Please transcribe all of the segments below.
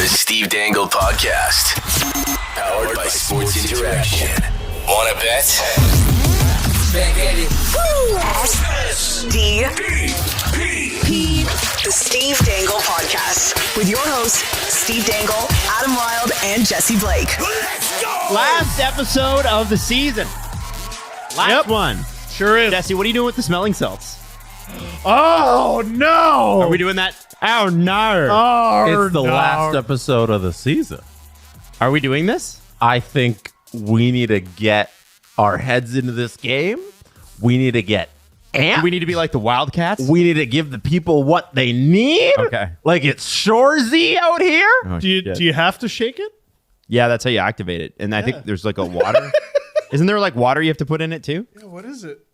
Steve Dangle Podcast. Powered by Sports Interaction. Wanna bet? SDP, the Steve Dangle Podcast. With your hosts, Steve Dangle, Adam Wilde, and Jesse Blake. Let's go! Last episode of the season. Last one. Sure is. Jesse, what are you doing with the smelling salts? Oh, no. Are we doing that? Oh, no. Oh, It's the last episode of the season. Are we doing this? I think we need to get our heads into this game. We need to get amped. Do we need to be like the Wildcats? We need to give the people what they need. Okay. Like it's Shorzy out here. Oh, Do you shit. do you have to shake it? Yeah, that's how you activate it. And I think there's like a water. Isn't there like water you have to put in it too? Yeah, what is it?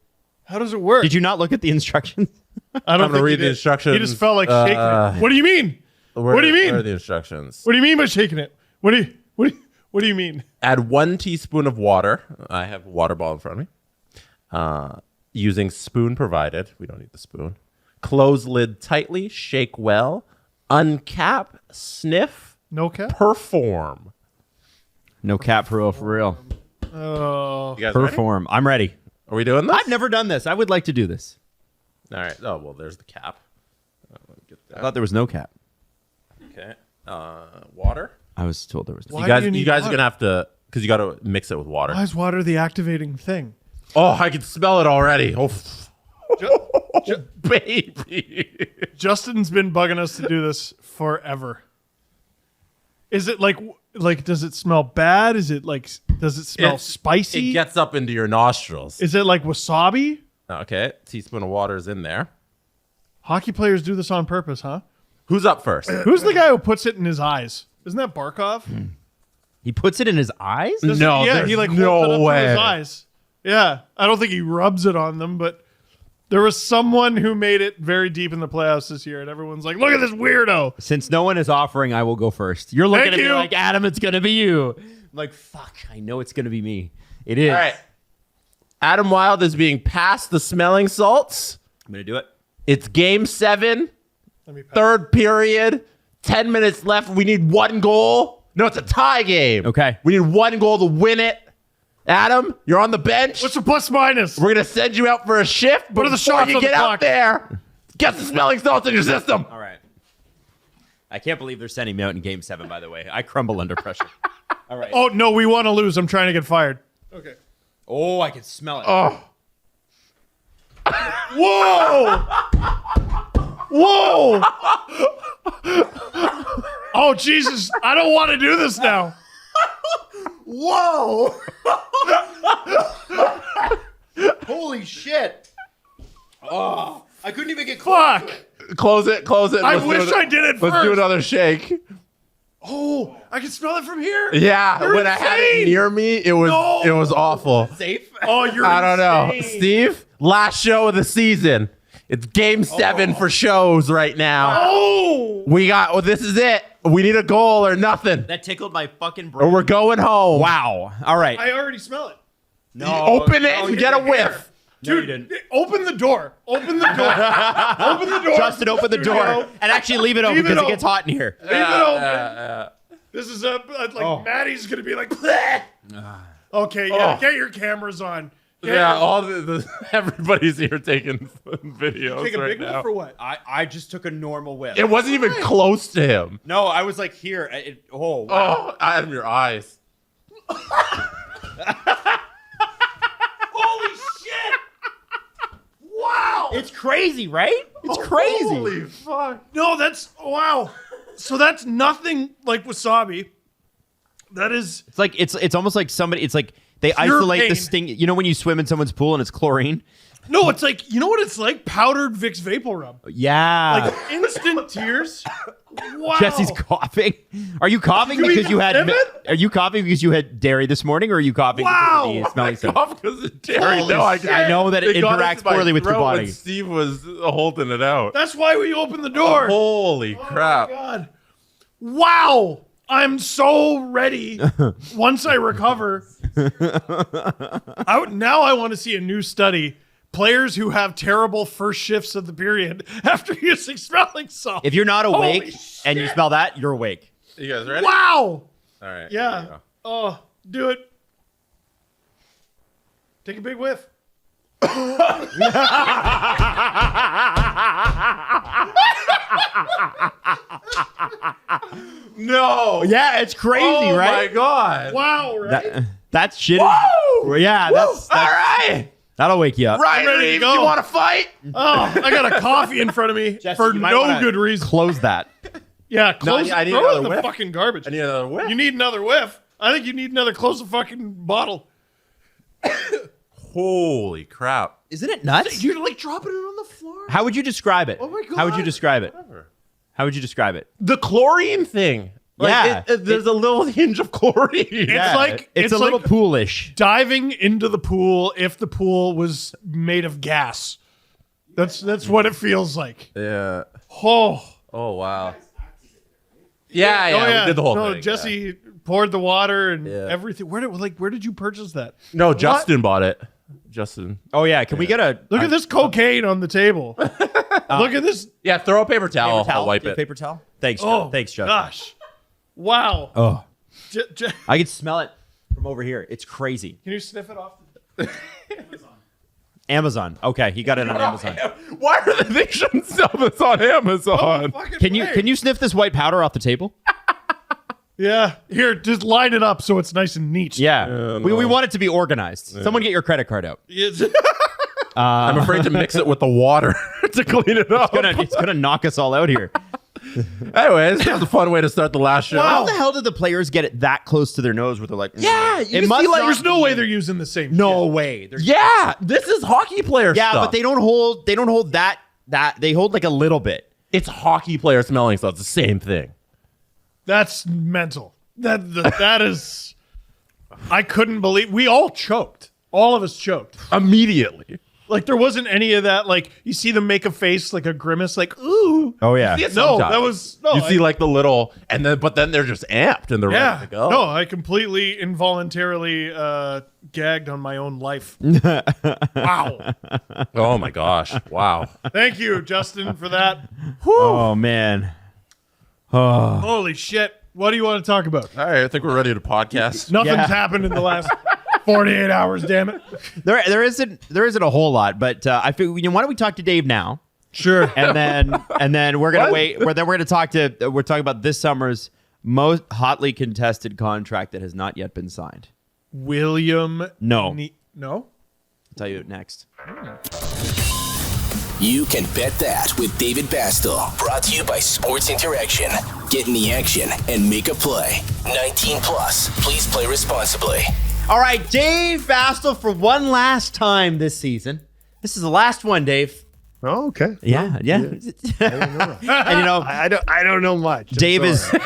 How does it work? Did you not look at the instructions? I don't I'm gonna think read you the did. instructions. You just felt like shaking it. What do you mean? What do you mean? Where are the instructions? What do you mean by shaking it? What do you mean? Add 1 teaspoon of water. I have a water ball in front of me. Using spoon provided. We don't need the spoon. Close lid tightly. Shake well. Uncap. Sniff. No cap? Perform. No cap for real. Oh. You guys ready? Perform. I'm ready. Are we doing this? I've never done this. I would like to do this. All right. Oh, well, there's the cap. Let me get I that. thought there was no cap. Okay. Water. I was told there was no. Why You do you need guys are water? going to have to, because you got to mix it with water. Why is water the activating thing? Oh, I can smell it already. Oh, baby. Justin's been bugging us to do this forever. Is it like does it smell bad? Is it like does it smell spicy? It gets up into your nostrils. Is it like wasabi? Okay. Teaspoon of water is in there. Hockey players do this on purpose, huh? Who's up first? Who's the guy who puts it in his eyes? Isn't that Barkov? He puts it in his eyes? No, yeah, there's he like no holds it up way. to his eyes. Yeah, I don't think he rubs it on them, but there was someone who made it very deep in the playoffs this year, and everyone's like, "Look at this weirdo." Since no one is offering, I will go first. You're looking Thank at me you. like, Adam, it's going to be you. I'm like, fuck, I know it's going to be me. It is. All right. Adam Wilde is being passed the smelling salts. I'm going to do it. It's game 7, Let me pass. third period, 10 minutes left. We need 1 goal. No, it's a tie game. Okay. We need 1 goal to win it. Adam, you're on the bench. What's the plus minus? We're going to send you out for a shift. What are the before shots you on the get out clock? there, get the smelling salts in your system. All right. I can't believe they're sending me out in game 7, by the way. I crumble under pressure. All right. Oh no, we want to lose. I'm trying to get fired. Okay. Oh, I can smell it. Oh, Whoa! Whoa! Oh Jesus! I don't want to do this now. whoa. Holy shit. Oh, I couldn't even get Fuck! Close it. I Let's do wish I did it Let's first. do another shake. Oh, I can smell it from here. Yeah, You're when I had it insane. near me, it was awful. safe. Oh, you're. I don't know, insane. Steve. Last show of the season. It's game 7 for shows right now. Oh! We got. Well, this is it. We need a goal or nothing, That tickled my fucking or brain. we're going home. Wow. All right. I already smell it. No. Open it No, and you get a didn't. whiff. No, you Dude, didn't. open the door. Open the door. Open the door. Justin, open the door. Studio. And actually leave it open Leave it because it open. gets hot in here. Leave it open. This is Maddie's gonna be like. Bleh. Okay, yeah, get your cameras on. Yeah, all the everybody's here taking videos Take a right big now. one for what? I just took a normal whiff. It wasn't even close to him. No, I was like here. Oh, wow. Oh, out of your eyes. Holy shit! Wow! It's crazy, right? It's crazy. Holy fuck. No, that's wow. So that's nothing like wasabi. That is It's like it's almost like somebody. It's like they Pure isolate the pain. sting. You know when you swim in someone's pool and it's chlorine? no. It's like you know what it's like? Powdered Vicks Vapor Rub, Yeah. like instant tears. Wow. Jesse's coughing. Are you coughing You because mean you had? Evan? Are you coughing because you had dairy this morning, or are you coughing Wow. because of the smelling salts? Off because of dairy. Holy No, shit. I know that it It got interacts into my poorly with your throat when body. Steve was holding it out. That's why we opened the door. Holy crap. God. Wow. I'm so ready once I recover. Now I want to see a new study. Players who have terrible first shifts of the period after using smelling salts. If you're not Holy awake and you smell that, you're awake. You guys ready? Wow. All right. Yeah. Oh, do it. Take a big whiff. No. Yeah, it's crazy, Oh right? my god. Wow, right? That shit. Woo! Yeah, that's All right. that'll wake you up. Right, ready to Reeve, go. you want to fight? Oh, I got a coffee in front of me Jesse, for you might no wanna good reason. Close that. Yeah, close I need throw it another in the whiff. fucking garbage. I need another whiff. You need another whiff. I think you need another close the fucking bottle. Holy crap. Isn't it nuts? You're like dropping it on the floor. How would you describe it? Oh my god. How would you describe it? Whatever. How would you describe it? The chlorine thing. Yeah. There's a little hinge of chlorine. It's like it's a little like poolish. diving into the pool if the pool was made of gas. That's what it feels like. Yeah. Oh. Oh wow. Yeah, Oh, we did the whole no, thing. Jesse poured the water and Yeah. everything. Where did you purchase that? No, Justin bought it. Justin. Oh yeah, can we get a Look at this cocaine on the table. Look at this. Yeah, throw a paper towel. paper towel? I'll wipe Do you have it. paper towel? Thanks, Oh, thanks, Justin. gosh. Wow. Oh, Can I can smell it from over here. It's crazy. you sniff it off? Amazon. Okay, he got it on Amazon. Why are they shouldn't sell this on Amazon? Fucking Can way. you snif this white powder off the table? Yeah. Here, just line it up so it's nice and neat. Yeah, we want it to be organized. Someone get your credit card out. It's- I'm afraid to mix it with the water to clean it up. It's gonna knock us all out here. Anyways, that was a fun way to start the last show. How the hell did the players get it that close to their nose where they're like, Yeah, you it just must see, like, not There's no be- way they're using the same No shit. way. They're- Yeah, this is hockey player yeah, stuff. but they don't hold that they hold like a little bit. It's hockey player smelling stuff. It's the same thing. That's mental. That is. I couldn't believe we all choked. All of us choked. Immediately. Like there wasn't any of that. Like you see them make a face, like a grimace, like ooh. Oh yeah. See it No, sometimes. that was no. You see like the little, but then they're just amped and they're yeah. ready to go. No, I completely involuntarily gagged on my own life. Wow. Oh my gosh. Wow. Thank you, Justin, for that. Oh man. Holy shit. What do you want to talk about? All right, I think we're ready to podcast. Nothing's Yeah. happened in the last 48 hours, damn it. There isn't a whole lot, but I feel why don't we talk to Dave now, Sure. and then we're gonna What? wait. We're gonna we're talking about this summer's most hotly contested contract that has not yet been signed. William. No. No? I'll tell you next. You can bet that with David Bastel. Brought to you by Sports Interaction. Get in the action and make a play. 19 plus. Please play responsibly. All right, Dave Bastel for one last time this season. This is the last one, Dave. Oh, okay. Yeah. And you know, I don't know much. I'm Dave sorry.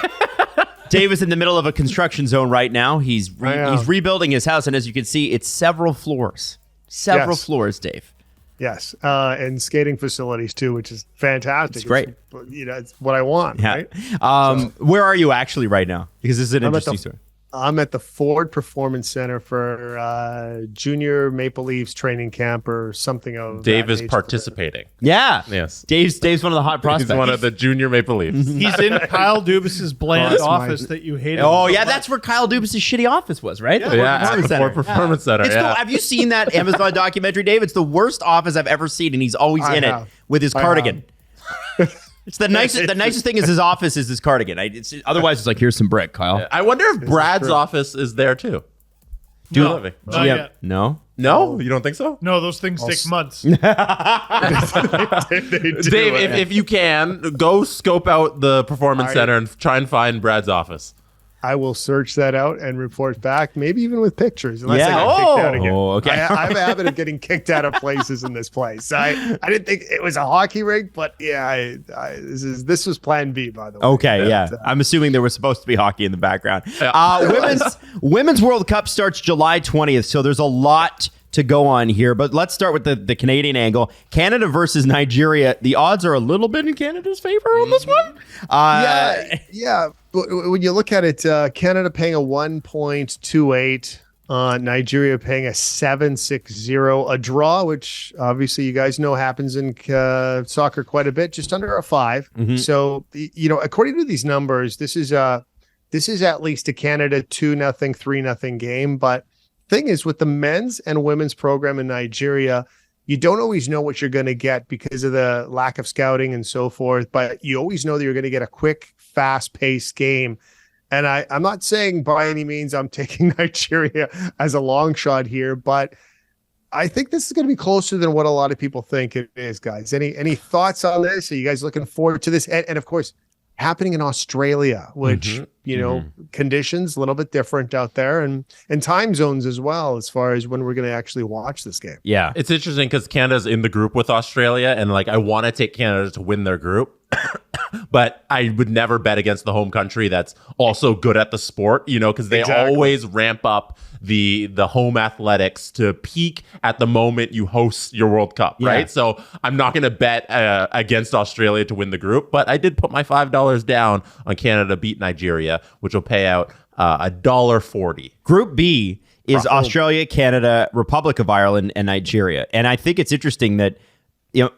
is in the middle of a construction zone right now. He's rebuilding his house, and as you can see, it's several floors. Several Yes. floors, Dave. Yes, and skating facilities too, which is fantastic. It's great. It's what I want. Yeah. Right? Where are you actually right now? Because this is an I'm at interesting the- story. I'm at the Ford Performance Center for junior Maple Leafs training camp or something of. Dave that is nature. participating. Yeah. Yes. Dave's one of the hot prospects. He's one of the junior Maple Leafs. He's in Kyle Dubas's bland That's office mine. that you hated. Oh yeah, that's where Kyle Dubas' shitty office was, right? The Ford Yeah, Performance at the Center. Ford Performance Center. It's Yeah. have you seen that Amazon documentary, Dave? It's the worst office I've ever seen, and he's always I in it have. with his I cardigan. It's the nicest. The nicest thing is his office is his cardigan. Otherwise, it's like here's some brick, Kyle. I wonder if Brad's office is there too. No, Living. not Yeah. yet. No. No, you don't think so? No, those things take months. They do, Dave, if you can, go scope out the Performance I- Center and try and find Brad's office. I will search that out and report back, maybe even with pictures. Unless I Yeah. get kicked out again. Oh, okay. I have a habit of getting kicked out of places in this place. I didn't think it was a hockey rink, but yeah, this was Plan B, by the way. Okay, yeah. But, I'm assuming there was supposed to be hockey in the background. Women's World Cup starts July 20th, so there's a lot to go on here. But let's start with the Canadian angle. Canada versus Nigeria. The odds are a little bit in Canada's favor on this one. yeah. When you look at it, Canada paying a 1.28, Nigeria paying a 7.60, a draw, which obviously you guys know happens in soccer quite a bit, just under a 5. So, according to these numbers, this is this is at least a Canada 2-0, 3-0 game. But thing is, with the men's and women's program in Nigeria, you don't always know what you're going to get because of the lack of scouting and so forth. But you always know that you're going to get a quick, fast-paced game. And I'm not saying by any means I'm taking Nigeria as a long shot here, but I think this is going to be closer than what a lot of people think it is, guys. Any thoughts on this? Are you guys looking forward to this? And of course, happening in Australia, which, conditions a little bit different out there and time zones as well, as far as when we're going to actually watch this game. Yeah. It's interesting because Canada's in the group with Australia, and I want to take Canada to win their group. But I would never bet against the home country that's also good at the sport, because they always ramp up the home athletics to peak at the moment you host your World Cup, right? So I'm not going to bet against Australia to win the group, but I did put my $5 down on Canada beat Nigeria, which will pay out $1.40. Group B is Australia, Canada, Republic of Ireland, and Nigeria. And I think it's interesting that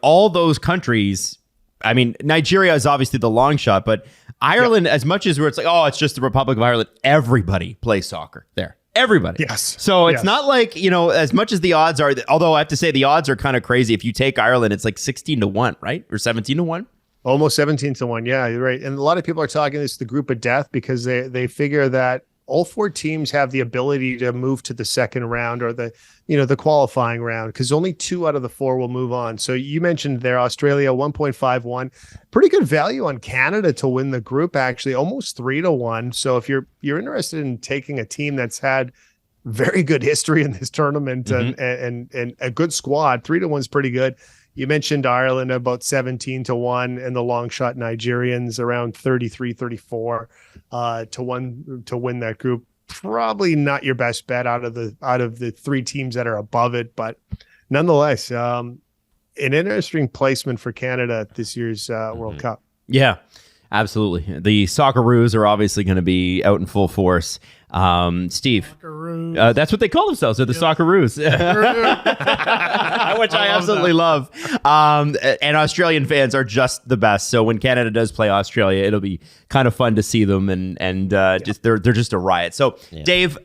all those countries. I mean, Nigeria is obviously the long shot, but Ireland, as much as where it's it's just the Republic of Ireland, everybody plays soccer there. Everybody. Yes. So it's not like, as much as the odds are, although I have to say the odds are kind of crazy. If you take Ireland, it's like 16-1, right? Or 17-1. Almost 17-1. Yeah, you're right. And a lot of people are talking this the group of death because they figure that all four teams have the ability to move to the second round or the qualifying round, because only 2 out of the 4 will move on. So you mentioned there, Australia 1.51, pretty good value on Canada to win the group, actually almost 3-1. So if you're interested in taking a team that's had very good history in this tournament and a good squad, 3-1 is pretty good. You mentioned Ireland about 17-1, and the long shot Nigerians around 33-34 to win that group. Probably not your best bet out of the 3 teams that are above it, but nonetheless, an interesting placement for Canada at this year's World Cup. Yeah, absolutely. The Socceroos are obviously going to be out in full force. Steve, that's what they call themselves. They're the Socceroos, which I absolutely love. And Australian fans are just the best. So when Canada does play Australia, it'll be kind of fun to see them, and just they're just a riot. So Dave,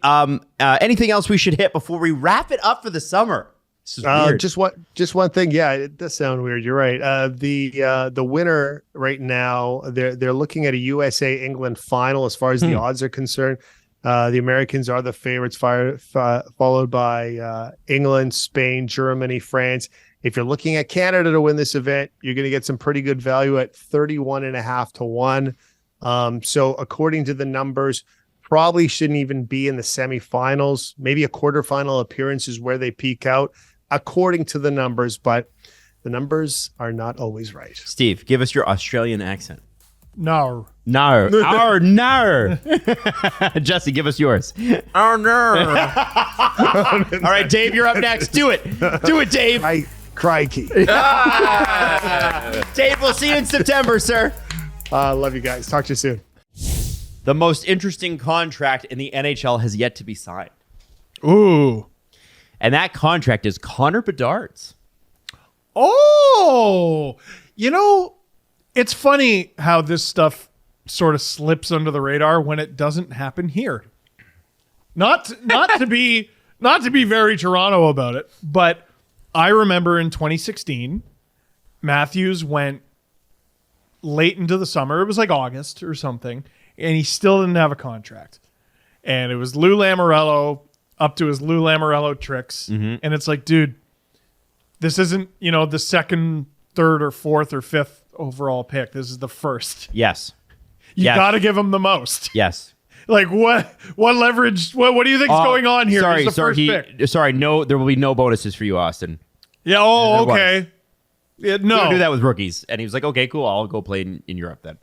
anything else we should hit before we wrap it up for the summer? Just one thing. Yeah, it does sound weird. You're right. The winner right now, they're looking at a USA England final as far as the odds are concerned. The Americans are the favorites, followed by England, Spain, Germany, France. If you're looking at Canada to win this event, you're going to get some pretty good value at 31.5-1. So according to the numbers, probably shouldn't even be in the semifinals. Maybe a quarterfinal appearance is where they peak out, according to the numbers. But the numbers are not always right. Steve, give us your Australian accent. No. No. No. Jesse, give us yours. Oh, no. All right, Dave, you're up next. Do it. Do it, Dave. Crikey. Dave, we'll see you in September, sir. Love you guys. Talk to you soon. The most interesting contract in the NHL has yet to be signed. Ooh. And that contract is Connor Bedard's. Oh, it's funny how this stuff sort of slips under the radar when it doesn't happen here. Not to be very Toronto about it, but I remember in 2016, Matthews went late into the summer. It was like August or something, and he still didn't have a contract. And it was Lou Lamoriello up to his Lou Lamoriello tricks. And it's like, dude, this isn't, the second, third, or fourth, or fifth overall pick. This is the first. Yes. You got to give him the most. Yes. Like what leverage? What do you think is going on here? Sorry. No, there will be no bonuses for you, Austin. Yeah. Oh, okay. Yeah, no. We don't do that with rookies. And he was like, okay, cool. I'll go play in Europe then.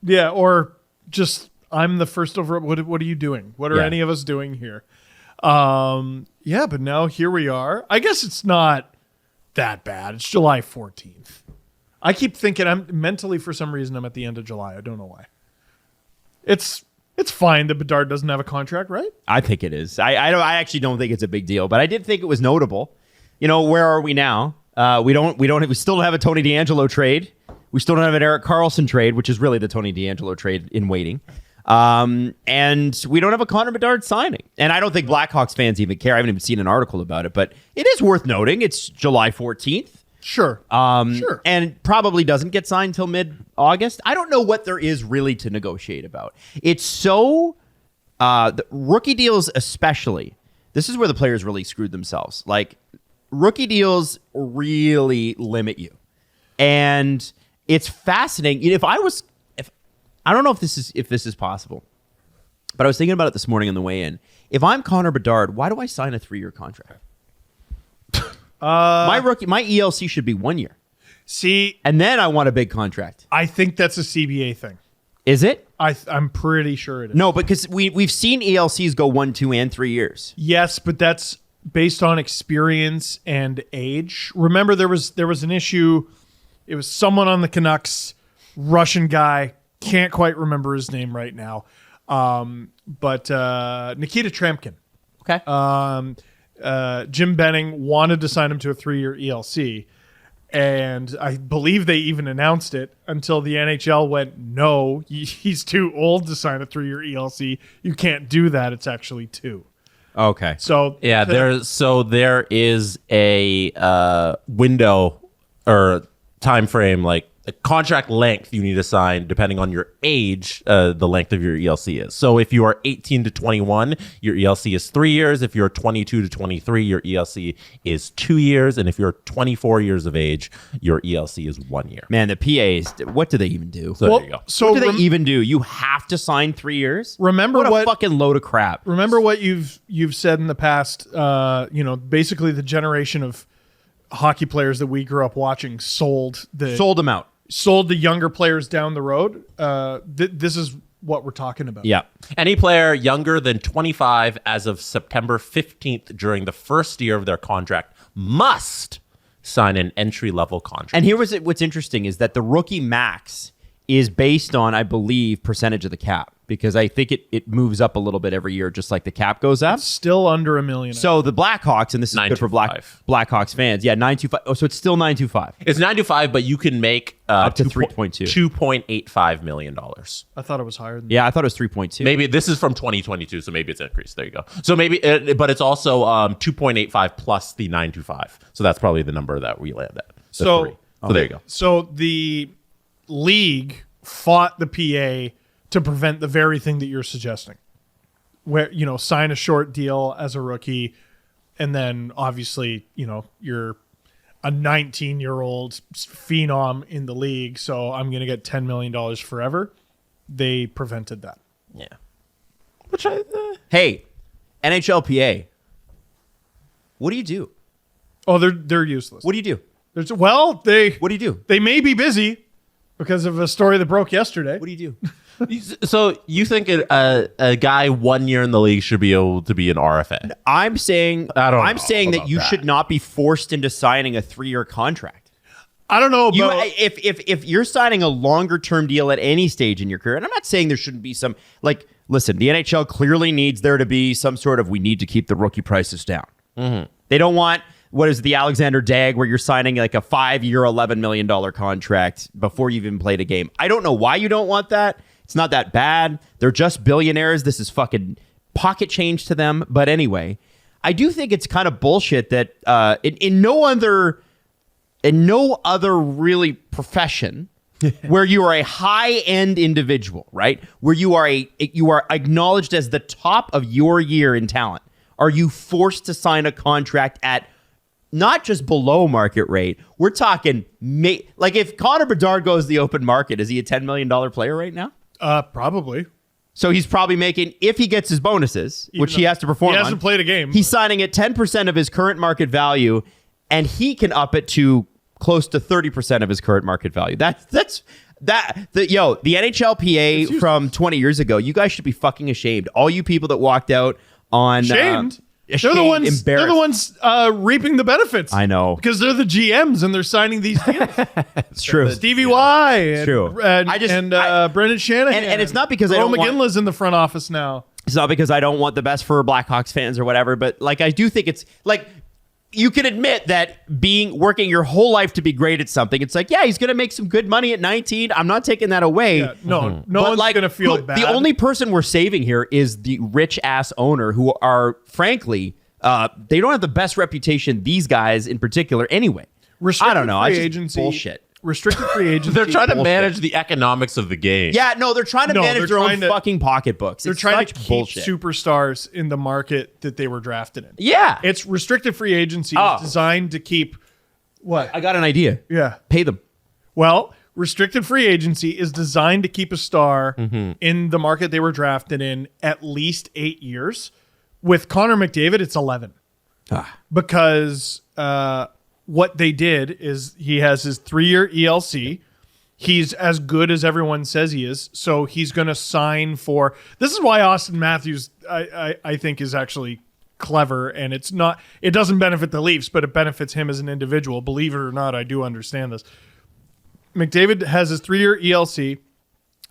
Yeah. Or just, I'm the first over. What are you doing? What are any of us doing here? Yeah, but now here we are. I guess it's not that bad. It's July 14th. I keep thinking I'm mentally, for some reason, I'm at the end of July. I don't know why. It's fine that Bedard doesn't have a contract, right? I think it is. I actually don't think it's a big deal, but I did think it was notable. Where are we now? We still don't have a Tony Deangelo trade. We still don't have an Erik Karlsson trade, which is really the Tony Deangelo trade in waiting. And we don't have a Connor Bedard signing. And I don't think Blackhawks fans even care. I haven't even seen an article about it, but it is worth noting. It's July 14th. Sure. Sure. And probably doesn't get signed till mid-August. I don't know what there is really to negotiate about. It's so the rookie deals especially. This is where the players really screwed themselves. Like, rookie deals really limit you. And it's fascinating. If I don't know if this is possible, but I was thinking about it this morning on the way in. If I'm Connor Bedard, why do I sign a 3-year contract? My ELC should be 1 year. See, and then I want a big contract. I think that's a CBA thing. Is it? I'm pretty sure it is. No, because we've seen ELCs go 1, 2, and 3 years. Yes, but that's based on experience and age. Remember, there was an issue. It was someone on the Canucks, Russian guy. Can't quite remember his name right now. But Nikita Tremkin. Okay. Jim Benning wanted to sign him to a 3-year ELC. And I believe they even announced it until the NHL went, no, he's too old to sign a 3-year ELC. You can't do that. It's actually 2. Okay. So yeah, there is a window or time frame, like a contract length you need to sign depending on your age. The length of your ELC is. So if you are 18 to 21, your ELC is 3 years. If you're 22 to 23, your ELC is 2 years. And if you're 24 years of age, your ELC is 1 year. Man, the PAs, what do they even do? So there you go. So what do they even do? You have to sign 3 years? Remember what a fucking load of crap. Remember what you've said in the past. Basically the generation of hockey players that we grew up watching sold them out. Sold the younger players down the road. This is what we're talking about. Yeah. Any player younger than 25 as of September 15th during the first year of their contract must sign an entry-level contract. And here what's interesting is that the rookie max is based on, I believe, percentage of the cap, because I think it moves up a little bit every year, just like the cap goes up. It's still under $1 million. So the Blackhawks, and this is good for Blackhawks fans. Yeah, 925. Oh, so it's still 925. It's 925, but you can make up to 3.2. $2.85 million. I thought it was higher than that. Yeah, I thought it was 3.2. Maybe this is from 2022, so maybe it's increased. There you go. So maybe, but it's also 2.85 plus the 925. So that's probably the number that we land at. So there you go. So the league fought the PA to prevent the very thing that you're suggesting, where, sign a short deal as a rookie, and then obviously, you're a 19-year-old phenom in the league, so I'm going to get $10 million forever. They prevented that. Yeah. Hey, NHLPA, what do you do? Oh, they're useless. What do you do? What do you do? They may be busy because of a story that broke yesterday. What do you do? So you think a guy 1 year in the league should be able to be an RFA? I'm saying that you should not be forced into signing a 3-year contract. I don't know about if you're signing a longer term deal at any stage in your career, and I'm not saying there shouldn't be some, like, listen, the NHL clearly needs there to be some sort of, we need to keep the rookie prices down. Mm-hmm. They don't want, what is the Alexander Dag, where you're signing like a 5-year, $11 million contract before you even played a game. I don't know why you don't want that. It's not that bad. They're just billionaires. This is fucking pocket change to them. But anyway, I do think it's kind of bullshit that in no other really profession where you are a high-end individual, right? Where you are acknowledged as the top of your year in talent, are you forced to sign a contract at not just below market rate? We're talking, like, if Connor Bedard goes the open market, is he a $10 million player right now? Probably. So he's probably making, if he gets his bonuses, which he has to perform on. He hasn't played a game. He's signing at 10% of his current market value, and he can up it to close to 30% of his current market value. The NHLPA from 20 years ago, you guys should be fucking ashamed. All you people that walked out on... Ashamed? They're the ones reaping the benefits. I know. Because they're the GMs and they're signing these deals. It's true. Stevie Y. It's true. And Brendan Shanahan. And it's not because I don't want... McGinley's in the front office now. It's not because I don't want the best for Blackhawks fans or whatever, but like, I do think it's like, you can admit that working your whole life to be great at something, it's like, yeah, he's going to make some good money at 19. I'm not taking that away. Yeah, no one's going to feel bad. The only person we're saving here is the rich ass owner who are, frankly, they don't have the best reputation, these guys in particular, anyway. I don't know. I just bullshit. Restricted free agency. They're trying to manage the economics of the game. Yeah, no, they're trying to manage their own fucking pocketbooks. They're trying to keep superstars in the market that they were drafted in. Yeah. It's restricted free agency is designed to keep what? I got an idea. Yeah. Pay them. Well, restricted free agency is designed to keep a star in the market they were drafted in at least 8 years. With Connor McDavid, it's 11. Because what they did is he has his 3-year ELC. He's as good as everyone says he is. So he's going to sign for... This is why Austin Matthews, I think, is actually clever. And it doesn't benefit the Leafs, but it benefits him as an individual. Believe it or not, I do understand this. McDavid has his 3-year ELC.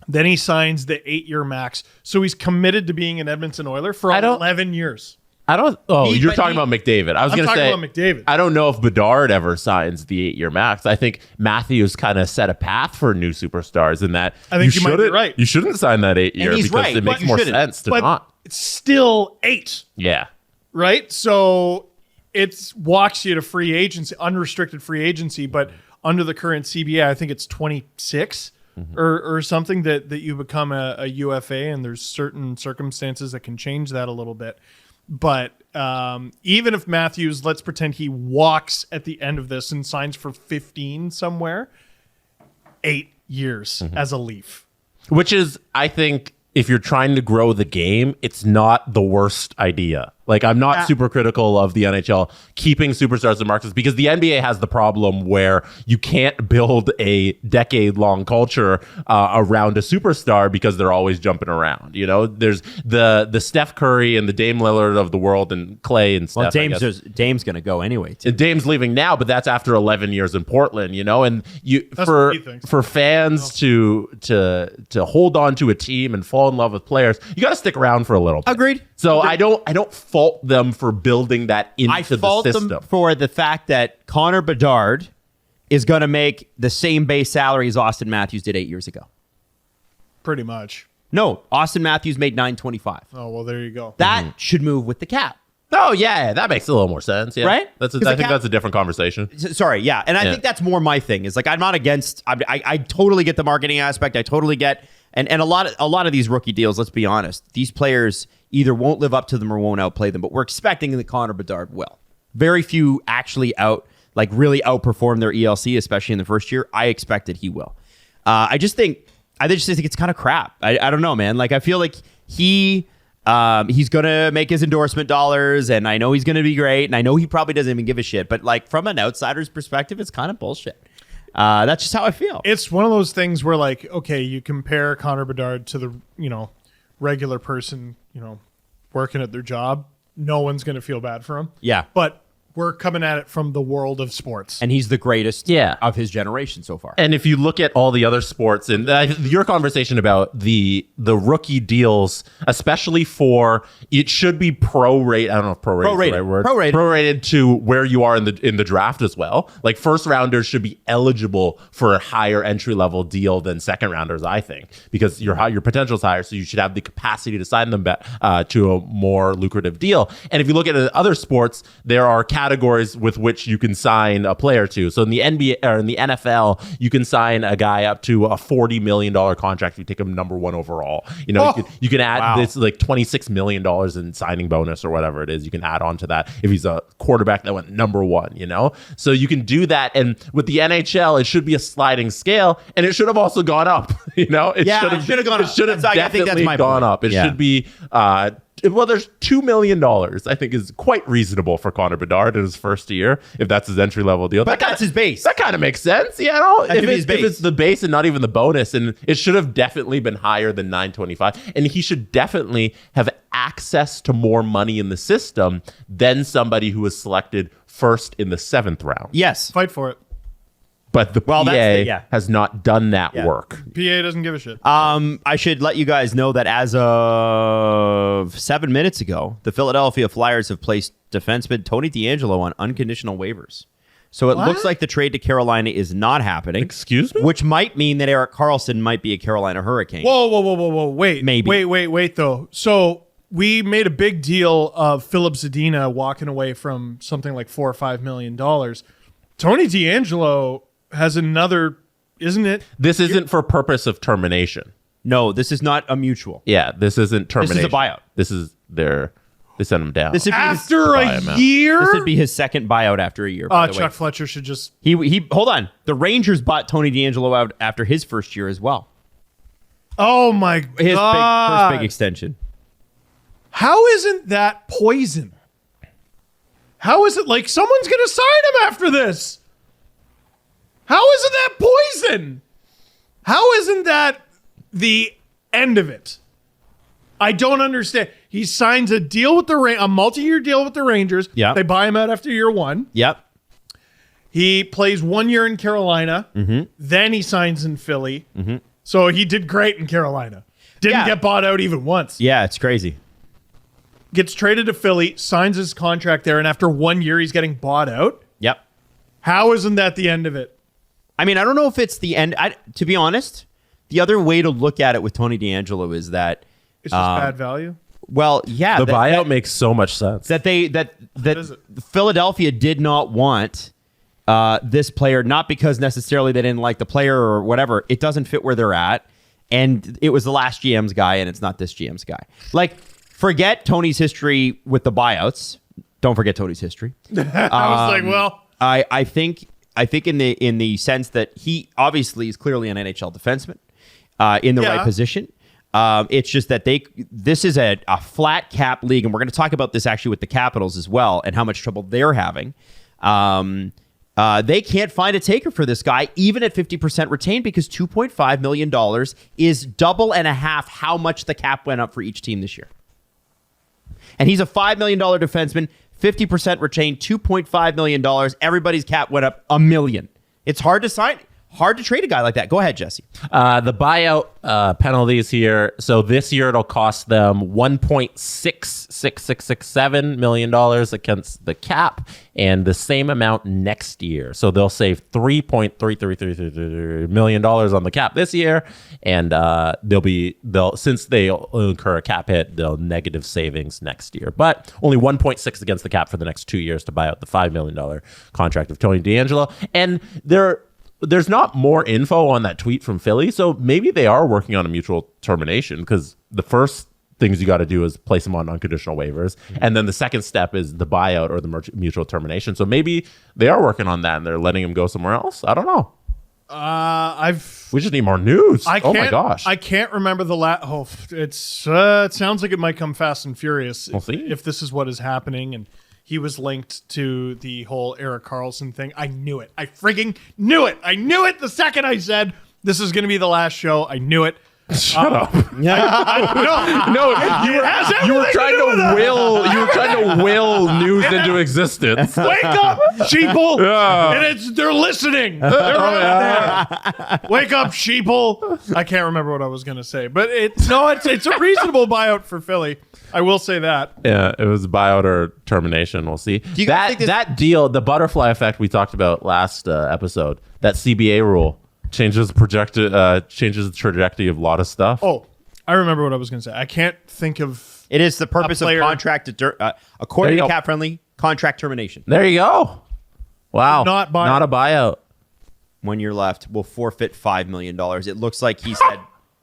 Then he signs the 8-year max. So he's committed to being an Edmonton Oiler for 11 years. You're talking about McDavid. I was going to say, about McDavid. I don't know if Bedard ever signs the 8-year max. I think Matthews kind of set a path for new superstars in that. I think you might be right. You shouldn't sign that 8-year because it makes more sense to not. It's still 8. Yeah. Right? So it walks you to free agency, unrestricted free agency, but under the current CBA, I think it's 26 or something that you become a UFA, and there's certain circumstances that can change that a little bit. But even if Matthews, let's pretend he walks at the end of this and signs for 15 somewhere, 8 years as a Leaf. Which is, I think, if you're trying to grow the game, it's not the worst idea. Like, I'm not super critical of the NHL keeping superstars in markets because the NBA has the problem where you can't build a decade-long culture around a superstar because they're always jumping around. You know, there's the Steph Curry and the Dame Lillard of the world and Clay and Steph. Well, Dame's going to go anyway, too. Dame's leaving now, but that's after 11 years in Portland, you know? And for fans to hold on to a team and fall in love with players, you got to stick around for a little bit. Agreed. So I don't fault them for building that into the system. I fault them for the fact that Connor Bedard is going to make the same base salary as Austin Matthews did 8 years ago. Pretty much. No, Austin Matthews made $925. Oh, well, there you go. That should move with the cap. Oh, yeah, that makes a little more sense. Yeah. Right? I think that's a different conversation. Sorry, yeah. And I think that's more my thing. Is like, I'm not against... I totally get the marketing aspect. I totally get... And a lot of these rookie deals, let's be honest, these players either won't live up to them or won't outplay them, but we're expecting that Connor Bedard will. Very few actually really outperform their ELC, especially in the first year. I expected he will. I just think it's kind of crap. I don't know, man. Like, I feel like he's going to make his endorsement dollars, and I know he's going to be great, and I know he probably doesn't even give a shit, but like from an outsider's perspective, it's kind of bullshit. That's just how I feel. It's one of those things where, like, okay, you compare Connor Bedard to the, regular person, working at their job. No one's going to feel bad for him. Yeah. But we're coming at it from the world of sports. And he's the greatest of his generation so far. And if you look at all the other sports, and your conversation about the rookie deals, especially for, it should be prorated. I don't know if prorated is the right word. Prorated to where you are in the draft as well. Like, first rounders should be eligible for a higher entry level deal than second rounders, I think, because your potential is higher, so you should have the capacity to sign them to a more lucrative deal. And if you look at other sports, there are categories with which you can sign a player to. So in the NBA or in the NFL, you can sign a guy up to a $40 million contract if you take him number 1 overall. You can add this like $26 million in signing bonus or whatever it is. You can add on to that if he's a quarterback that went number 1, So you can do that. And with the NHL, it should be a sliding scale, and it should have also gone up. It should have gone up. It should have definitely gone up. It should be there's $2 million, I think, is quite reasonable for Connor Bedard in his first year, if that's his entry level deal. But that's his base. That kind of makes sense. If it's the base and not even the bonus, and it should have definitely been higher than $925. And he should definitely have access to more money in the system than somebody who was selected first in the 7th round. Yes. Fight for it. But the PA has not done that work. PA doesn't give a shit. I should let you guys know that as of of 7 minutes ago, the Philadelphia Flyers have placed defenseman Tony Deangelo on unconditional waivers. So it looks like the trade to Carolina is not happening. Excuse me? Which might mean that Erik Karlsson might be a Carolina Hurricane. Whoa. Wait. Maybe. Wait, though. So we made a big deal of Philip Zadina walking away from something like $4 or $5 million. Tony Deangelo has another, isn't it? This isn't for purpose of termination. No, this is not a mutual. Yeah, this isn't termination. This is a buyout. This is they sent him down. This would be After a year? This would be his second buyout after a year. By the way. Chuck Fletcher should just... He hold on. The Rangers bought Tony Deangelo out after his first year as well. Oh, my His God. first big extension. How isn't that poison? How is it like someone's going to sign him after this? How isn't that poison? How isn't that the end of it? I don't understand. He signs a deal with a multi-year deal with the Rangers. Yeah. They buy him out after year one. Yep. He plays 1 year in Carolina. Mm-hmm. Then he signs in Philly. Mm-hmm. So he did great in Carolina. Didn't get bought out even once. Yeah, it's crazy. Gets traded to Philly, signs his contract there, and after 1 year, he's getting bought out. Yep. How isn't that the end of it? I mean, I don't know if it's the end. To be honest, the other way to look at it with Tony Deangelo is that It's just bad value. well, yeah, the buyout makes so much sense. that is it? Philadelphia did not want this player, not because necessarily they didn't like the player or whatever. It doesn't fit where they're at, and it was the last GM's guy, and it's not this GM's guy. Like, forget Tony's history with the buyouts. Don't forget Tony's history. I was like, well, I think in the sense that he obviously is clearly an NHL defenseman in the right position. It's just that this is a flat cap league, and we're going to talk about this actually with the Capitals as well and how much trouble they're having. They can't find a taker for this guy, even at 50% retained, because $2.5 million is double and a half how much the cap went up for each team this year. And he's a $5 million defenseman, 50% retained, $2.5 million. Everybody's cap went up $1 million. It's hard to sign. Hard to trade a guy like that. Go ahead, Jesse. The buyout penalties here. So this year it'll cost them $1.66667 million against the cap, and the same amount next year. So they'll save $3.3333 million on the cap this year, and since they'll incur a cap hit, they'll negative savings next year. But only 1.6 against the cap for the next 2 years to buy out the $5 million contract of Tony Deangelo, and there's not more info on that tweet from Philly, so maybe they are working on a mutual termination, because the first things you got to do is place them on unconditional waivers, and then the second step is the buyout or the mutual termination. So maybe they are working on that and they're letting him go somewhere else. I don't know. We just need more news. Oh my gosh! I can't remember the last. It sounds like it might come fast and furious. We'll see if this is what is happening and. He was linked to the whole Erik Karlsson thing. I knew it. I frigging knew it. I knew it the second I said this is going to be the last show. I knew it. Shut up. No, you were trying to will news into existence. Wake up, sheeple! Yeah. And they're listening. They're right there. Wake up, sheeple! I can't remember what I was going to say, but it's a reasonable buyout for Philly. I will say that. Yeah, it was buyout or termination. We'll see. That deal, the butterfly effect we talked about last episode, that CBA rule changes the trajectory of a lot of stuff. Oh, I remember what I was going to say. I can't think of. It is the purpose of contract, according to Cap Friendly, contract termination. There you go. Wow. Not a buyout. 1 year left. We'll forfeit $5 million. It looks like he said.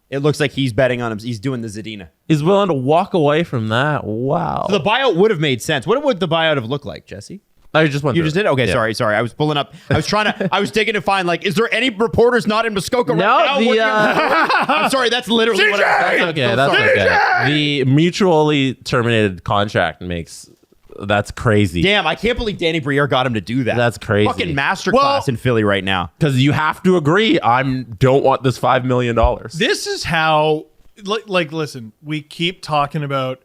It looks like he's betting on him. He's doing the Zadina. He's willing to walk away from that. Wow. So the buyout would have made sense. What would the buyout have looked like, Jesse? I just went. You just did? Okay, yeah. Sorry. I was pulling up. I was digging to find, like, is there any reporters not in Muskoka right now? I'm sorry, that's literally what I was. Okay, that's okay. The mutually terminated contract that's crazy. Damn, I can't believe Danny Briere got him to do that. That's crazy. Fucking masterclass in Philly right now. Because you have to agree, don't want this $5 million. This is how, listen, we keep talking about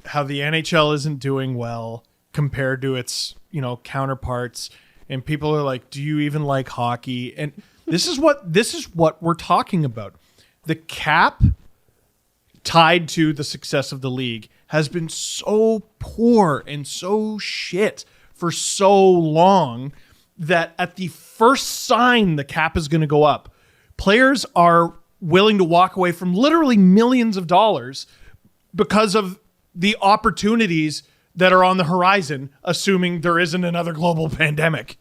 how the NHL isn't doing well compared to its, counterparts, and people are like, do you even like hockey? And this is what we're talking about. The cap tied to the success of the league, has been so poor and so shit for so long that at the first sign the cap is going to go up, players are willing to walk away from literally millions of dollars because of the opportunities that are on the horizon, assuming there isn't another global pandemic.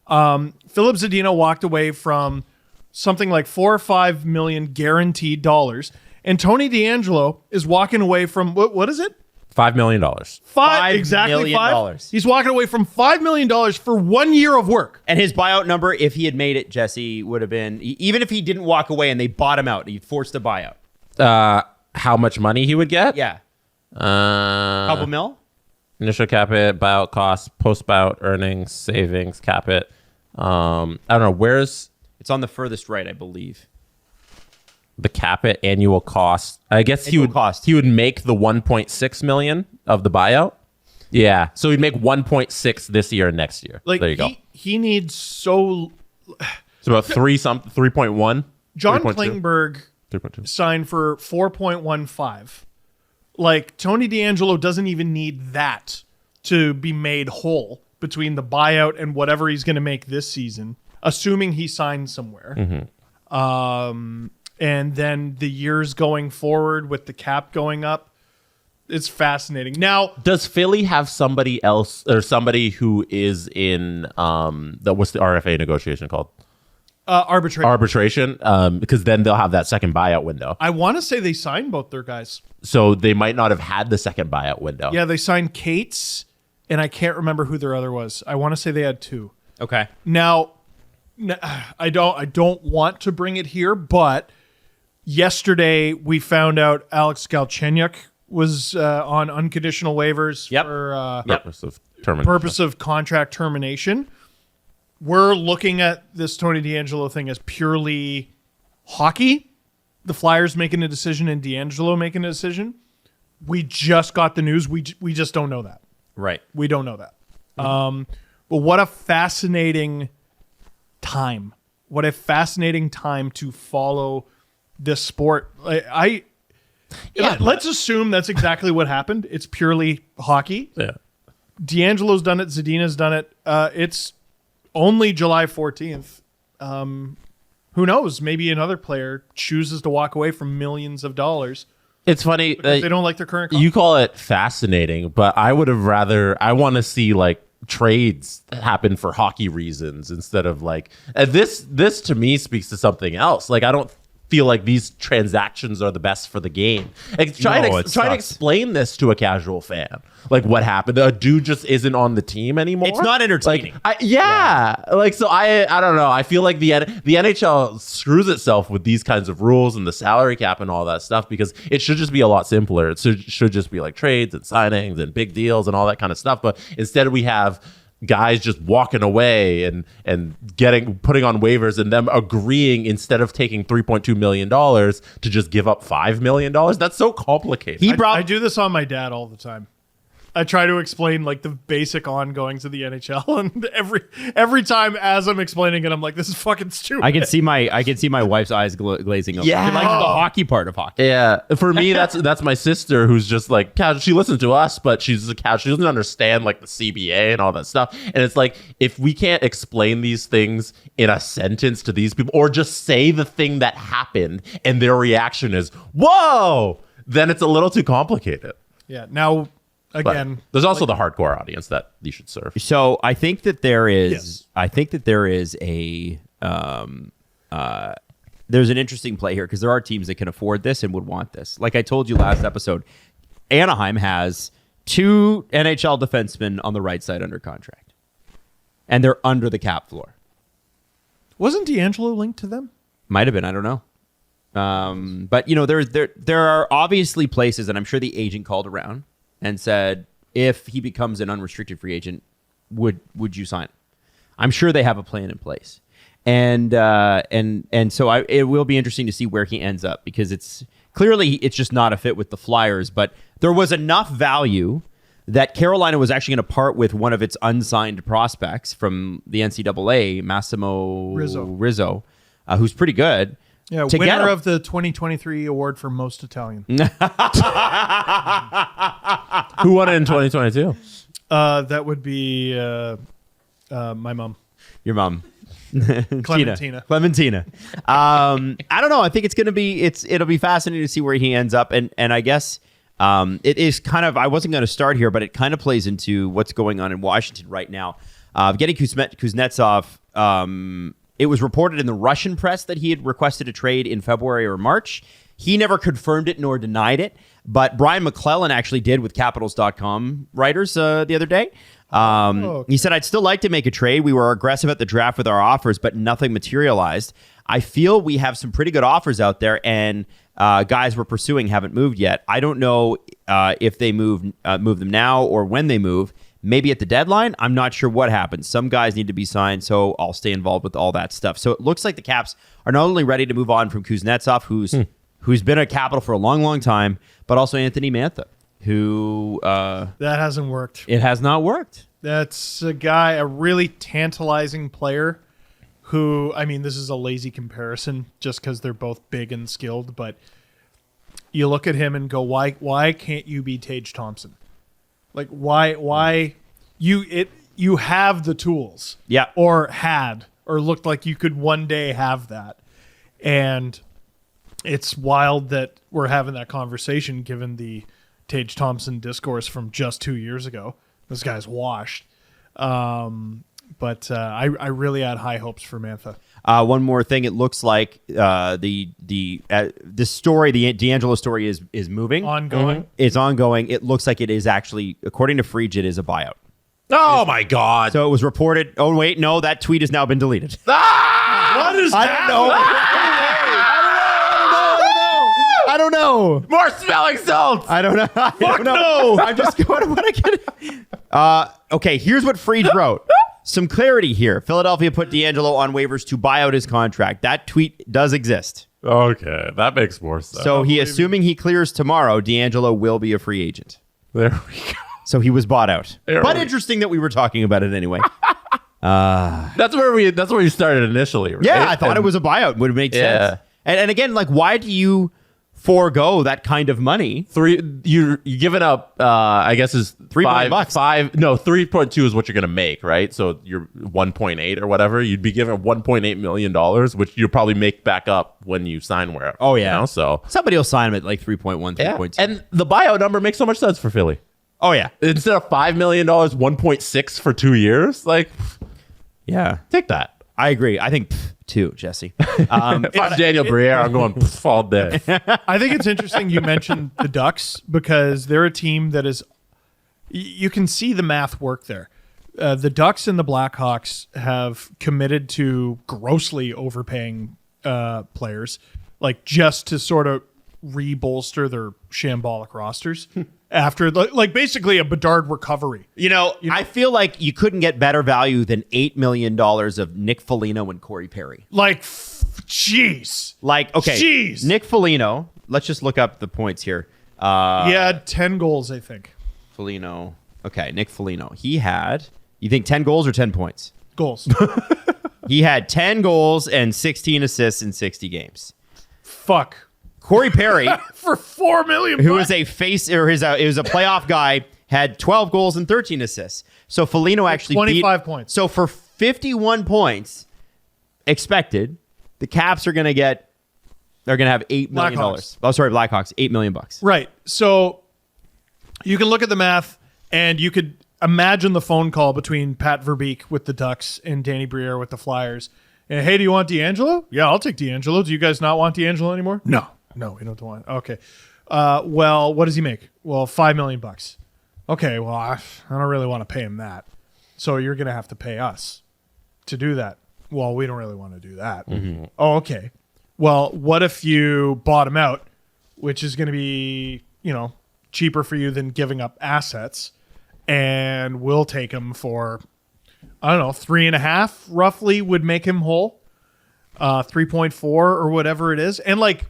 Philip Zadina walked away from something like $4 or $5 million guaranteed dollars, and Tony Deangelo is walking away from what is it? $5 million. Exactly million $5. He's walking away from $5 million for 1 year of work. And his buyout number, if he had made it, Jesse, would have been, even if he didn't walk away and they bought him out, he forced a buyout. How much money he would get? Yeah. Couple mil? Initial cap it, buyout costs, post buyout earnings, savings, cap it. I don't know. Where's It's on the furthest right, I believe. the cap it annual cost? I guess he would make the 1.6 million of the buyout. Yeah. So he'd make 1.6 this year and next year. Like there you go. He needs so. It's about 3.1. John 3.2. Klingberg 3.2. signed for 4.15. Like Tony Deangelo doesn't even need that to be made whole between the buyout and whatever he's going to make this season, assuming he signs somewhere. And then the years going forward with the cap going up, it's fascinating. Now, Does Philly have somebody else or somebody who is in what's the RFA negotiation called? arbitration. Because then they'll have that second buyout window. I want to say they signed both their guys. So they might not have had the second buyout window. Yeah, they signed Cates, and I can't remember who their other was. I want to say they had two. Okay. Now, I don't want to bring it here, but yesterday we found out Alex Galchenyuk was on unconditional waivers for purpose of contract termination. We're looking at this Tony Deangelo thing as purely hockey. The Flyers making a decision and Deangelo making a decision. We just got the news. We just don't know that. Right. We don't know that. But what a fascinating time. What a fascinating time to follow this sport. Let's assume that's exactly what happened. It's purely hockey. Yeah. Deangelo's done it. Zadina's done it. It's only July 14th. Who knows? Maybe another player chooses to walk away from millions of dollars. It's funny. Because they don't like their current contract. You call it fascinating, but I would have rather, I want to see like trades happen for hockey reasons instead of like, this to me speaks to something else. Like, I don't feel like these transactions are the best for the game. Like, try to explain this to a casual fan. Like, what happened? A dude just isn't on the team anymore. It's not entertaining. Like, so I don't know. I feel like the NHL screws itself with these kinds of rules and the salary cap and all that stuff because it should just be a lot simpler. It should just be like trades and signings and big deals and all that kind of stuff. But instead we have guys just walking away and putting on waivers and them agreeing instead of taking $3.2 million to just give up $5 million. That's so complicated. I do this on my dad all the time. I try to explain like the basic ongoings of the NHL, and every time as I'm explaining it, I'm like, "This is fucking stupid." I can see my wife's eyes glazing over. Yeah. She likes the hockey part of hockey. Yeah, for me, that's my sister who's just like casual. She listens to us, but she's a casual. She doesn't understand like the CBA and all that stuff. And it's like if we can't explain these things in a sentence to these people, or just say the thing that happened, and their reaction is "Whoa," then it's a little too complicated. Yeah. Now. Again, but there's also the hardcore audience that you should serve. So I think that there is. Yes. I think that there is there's an interesting play here because there are teams that can afford this and would want this. Like I told you last episode, Anaheim has 2 NHL defensemen on the right side under contract, and they're under the cap floor. wasn't Deangelo linked to them? Might have been. I don't know. But you know, there are obviously places, and I'm sure the agent called around and said, if he becomes an unrestricted free agent, would you sign him? I'm sure they have a plan in place. And so it will be interesting to see where he ends up because it's just not a fit with the Flyers. But there was enough value that Carolina was actually going to part with one of its unsigned prospects from the NCAA, Massimo Rizzo, who's pretty good. Yeah, to get winner him. of the 2023 award for most Italian. Who won it in 2022? That would be my mom. Your mom. Clementina. I don't know. I think it'll be fascinating to see where he ends up. And I guess it is kind of, I wasn't going to start here, but it kind of plays into what's going on in Washington right now. Getting Kuznetsov, it was reported in the Russian press that he had requested a trade in February or March. He never confirmed it nor denied it, but Brian McClellan actually did with Capitals.com writers the other day. He said, I'd still like to make a trade. We were aggressive at the draft with our offers, but nothing materialized. I feel we have some pretty good offers out there, and guys we're pursuing haven't moved yet. I don't know if they move them now or when they move. Maybe at the deadline. I'm not sure what happens. Some guys need to be signed, so I'll stay involved with all that stuff. So it looks like the Caps are not only ready to move on from Kuznetsov, who's been a Capital for a long, long time, but also Anthony Mantha, who That hasn't worked. it has not worked. That's a really tantalizing player who, I mean, this is a lazy comparison just because they're both big and skilled, but you look at him and go, why can't you be Tage Thompson? Like, why you have the tools. Yeah. Or looked like you could one day have that. And it's wild that we're having that conversation given the Tage Thompson discourse from just 2 years ago. This guy's washed. But I really had high hopes for Mantha. One more thing, it looks like the story, the Deangelo story is moving. Ongoing. It's ongoing. It looks like it is actually, according to Frege, it is a buyout. Oh my God! So it was reported. Oh wait, no, that tweet has now been deleted. What is I that? don't know. I don't know. More smelling salts. I don't know. I don't know. I'm just going what I can. Okay, here's what Frege wrote. Some clarity here. Philadelphia put Deangelo on waivers to buy out his contract. That tweet does exist. Okay, that makes more sense. So assuming he clears tomorrow, Deangelo will be a free agent. There we go. So he was bought out. There But we- interesting that we were talking about it anyway. That's where you started initially, right? Yeah, I thought it was a buyout. Would make Yeah. sense. And again, like, why do you forego that kind of money? You're giving up. I guess is $3 million bucks. 3.2 is what you're gonna make, right? So you're 1.8 or whatever. You'd be given $1.8 million, which you'll probably make back up when you sign wherever. Oh yeah. You know? So somebody will sign him at like 3.1, 3.2. and the buyout number makes so much sense for Philly. Oh yeah. Instead of $5 million, 1.6 for 2 years. Like, Yeah. take that. I agree. I think too, Jesse. If I'm Daniel Briere, I'm going all day. I think it's interesting you mentioned the Ducks because they're a team that is, you can see the math work there. The Ducks and the Blackhawks have committed to grossly overpaying players, like just to sort of re-bolster their shambolic rosters after like basically a Bedard recovery. You know, I feel like you couldn't get better value than $8 million of Nick Foligno and Corey Perry. Like, jeez. Like, okay, Jeez. Nick Foligno. Let's just look up the points here. He had 10 goals, I think. Foligno. Okay, Nick Foligno. He had, you think 10 goals or 10 points? Goals. He had 10 goals and 16 assists in 60 games. Fuck. Corey Perry, For $4 million. who is a face or is a playoff guy, had 12 goals and 13 assists. So Foligno actually 25 points. So for 51 points expected, the Caps are going to get, they're going to have $8 million. Blackhawks. Oh, sorry, Blackhawks, $8 million. Right. So you can look at the math and you could imagine the phone call between Pat Verbeek with the Ducks and Danny Briere with the Flyers. And, hey, do you want Deangelo? Yeah, I'll take Deangelo. Do you guys not want Deangelo anymore? No, we don't want. Okay. Well, what does he make? Well, $5 million. Okay. Well, I don't really want to pay him that. So you're going to have to pay us to do that. Well, we don't really want to do that. Mm-hmm. Oh, okay. Well, what if you bought him out, which is going to be, cheaper for you than giving up assets, and we'll take him for, I don't know, 3.5 roughly would make him whole, 3.4 or whatever it is. And like,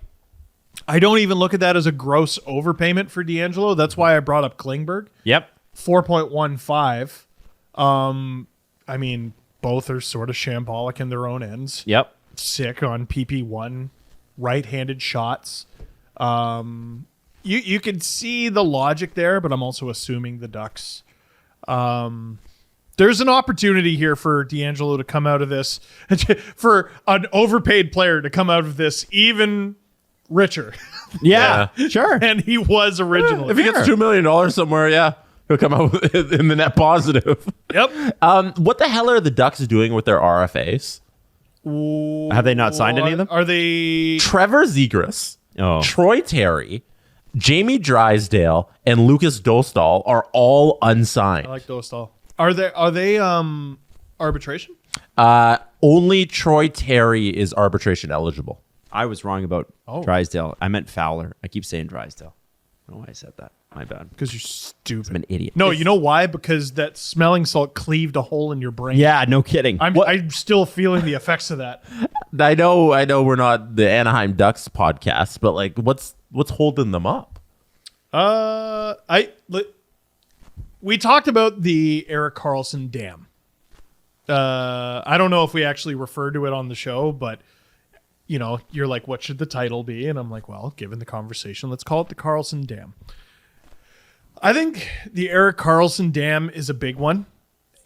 I don't even look at that as a gross overpayment for Deangelo. That's why I brought up Klingberg. Yep. 4.15. I mean, both are sort of shambolic in their own ends. Yep. Sick on PP1 right-handed shots. You can see the logic there, but I'm also assuming the Ducks. There's an opportunity here for Deangelo to come out of this, for an overpaid player to come out of this even richer. Yeah, sure. And he was originally. If he gets $2 million somewhere, he'll come out in the net positive. Yep. What the hell are the Ducks doing with their RFAs? Have they not signed any of them? Are they? Trevor Zegras, Oh. Troy Terry, Jamie Drysdale, and Lucas Dostal are all unsigned. I like Dostal. Are they arbitration? Only Troy Terry is arbitration eligible. I was wrong about Drysdale. I meant Fowler. I keep saying Drysdale. I don't know why I said that. My bad. Because you're stupid. I'm an idiot. No, you know why? Because that smelling salt cleaved a hole in your brain. Yeah, no kidding. I'm still feeling the effects of that. I know we're not the Anaheim Ducks podcast, but like, what's holding them up? We talked about the Erik Karlsson dam. I don't know if we actually referred to it on the show, but you're like, what should the title be? And I'm like, well, given the conversation, let's call it the Karlsson dam. I think the Erik Karlsson dam is a big one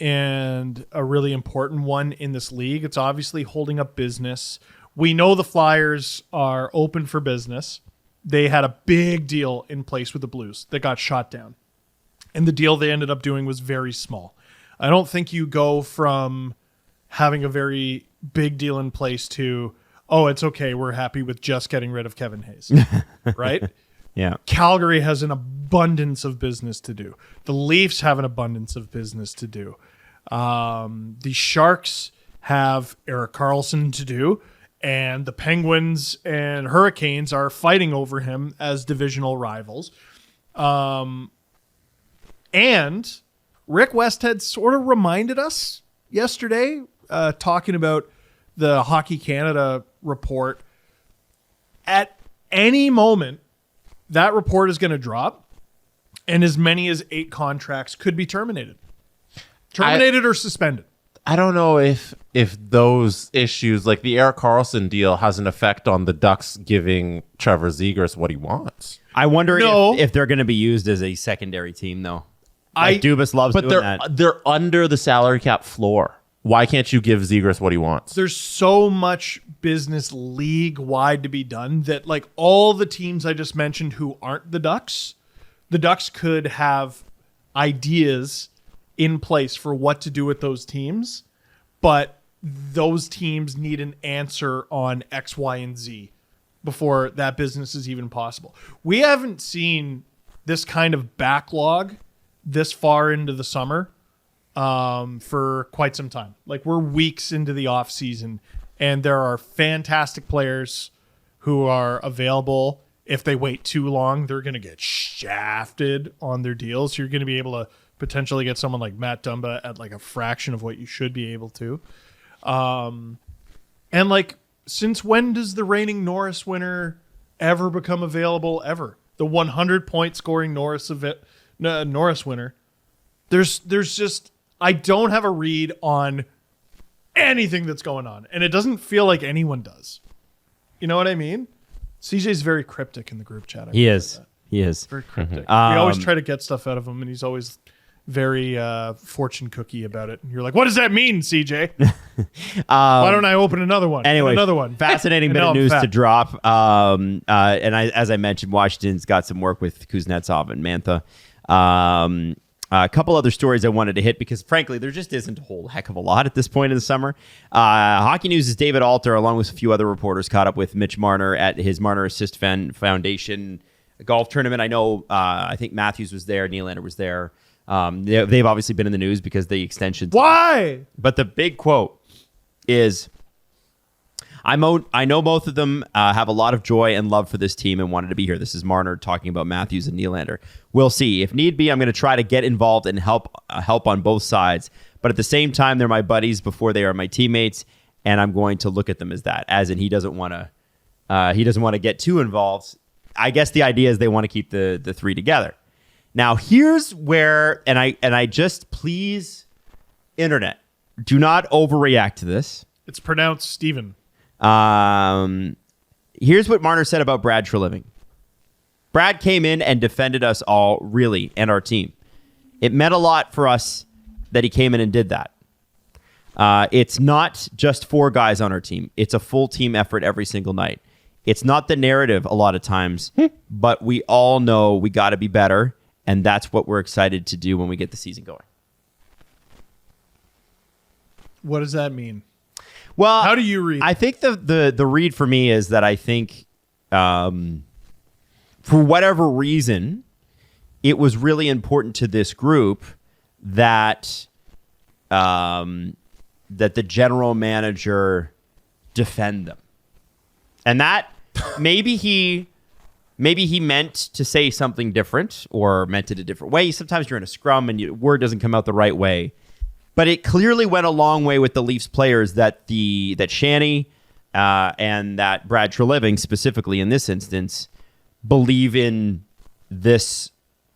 and a really important one in this league. It's obviously holding up business. We know the Flyers are open for business. They had a big deal in place with the Blues that got shot down. And the deal they ended up doing was very small. I don't think you go from having a very big deal in place to, it's okay, we're happy with just getting rid of Kevin Hayes, right? Yeah. Calgary has an abundance of business to do. The Leafs have an abundance of business to do. The Sharks have Erik Karlsson to do, and the Penguins and Hurricanes are fighting over him as divisional rivals. And Rick Westhead sort of reminded us yesterday, talking about the Hockey Canada report. At any moment, that report is going to drop, and as many as 8 contracts could be terminated. Or suspended. I don't know if those issues, like the Erik Karlsson deal, has an effect on the Ducks giving Trevor Zegras what he wants. I wonder if they're going to be used as a secondary team, though. Dubas loves doing that. They're under the salary cap floor. Why can't you give Zegras what he wants? There's so much business league-wide to be done that, like, all the teams I just mentioned who aren't the Ducks could have ideas in place for what to do with those teams, but those teams need an answer on X, Y, and Z before that business is even possible. We haven't seen this kind of backlog this far into the summer for quite some time. Like, we're weeks into the off season, and there are fantastic players who are available. If they wait too long, they're going to get shafted on their deals. You're going to be able to potentially get someone like Matt Dumba at like a fraction of what you should be able to. And like, since when does the reigning Norris winner ever become available? Ever. The 100-point scoring Norris winner. There's just, I don't have a read on anything that's going on, and it doesn't feel like anyone does. You know what I mean? CJ's very cryptic in the group chat. He is. Very cryptic. We always try to get stuff out of him, and he's always very fortune cookie about it. And you're like, what does that mean, CJ? Why don't I open another one? Anyway, another one. Fascinating bit of news to drop. And as I mentioned, Washington's got some work with Kuznetsov and Mantha. A couple other stories I wanted to hit because, frankly, there just isn't a whole heck of a lot at this point in the summer. Hockey News' David Alter, along with a few other reporters, caught up with Mitch Marner at his Marner Assist Foundation golf tournament. I know, I think Matthews was there, Nylander was there. They've obviously been in the news because the extensions. Why? But the big quote is, I know both of them have a lot of joy and love for this team and wanted to be here. This is Marner talking about Matthews and Nylander. We'll see. If need be, I'm going to try to get involved and help on both sides. But at the same time, they're my buddies before they are my teammates, and I'm going to look at them as that. As in, he doesn't want to get too involved. I guess the idea is they want to keep the three together. Now, here's where, and I just, please, internet, do not overreact to this. It's pronounced Steven. Here's what Marner said about Brad Treliving. Brad came in and defended us all, really, and our team. It meant a lot for us that he came in and did that. It's not just 4 guys on our team. It's a full team effort every single night. It's not the narrative a lot of times, but we all know we got to be better, and that's what we're excited to do when we get the season going. What does that mean? Well, how do you read? I think the read for me is that I think, for whatever reason, it was really important to this group that that the general manager defend them, and that maybe he meant to say something different or meant it a different way. Sometimes you're in a scrum and your word doesn't come out the right way. But it clearly went a long way with the Leafs players that Shanny and that Brad Treliving, specifically in this instance, believe in this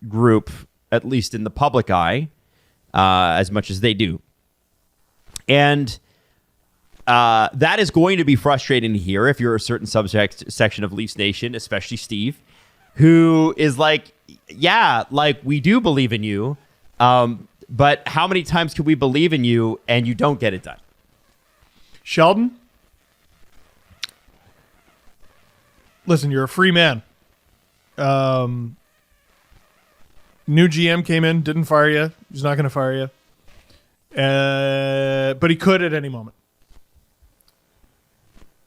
group, at least in the public eye, as much as they do. And that is going to be frustrating to hear if you're a certain section of Leafs Nation, especially Steve, who is like, yeah, like, we do believe in you. But how many times can we believe in you and you don't get it done? Sheldon, listen, you're a free man. New GM came in, didn't fire you. He's not going to fire you. But he could at any moment.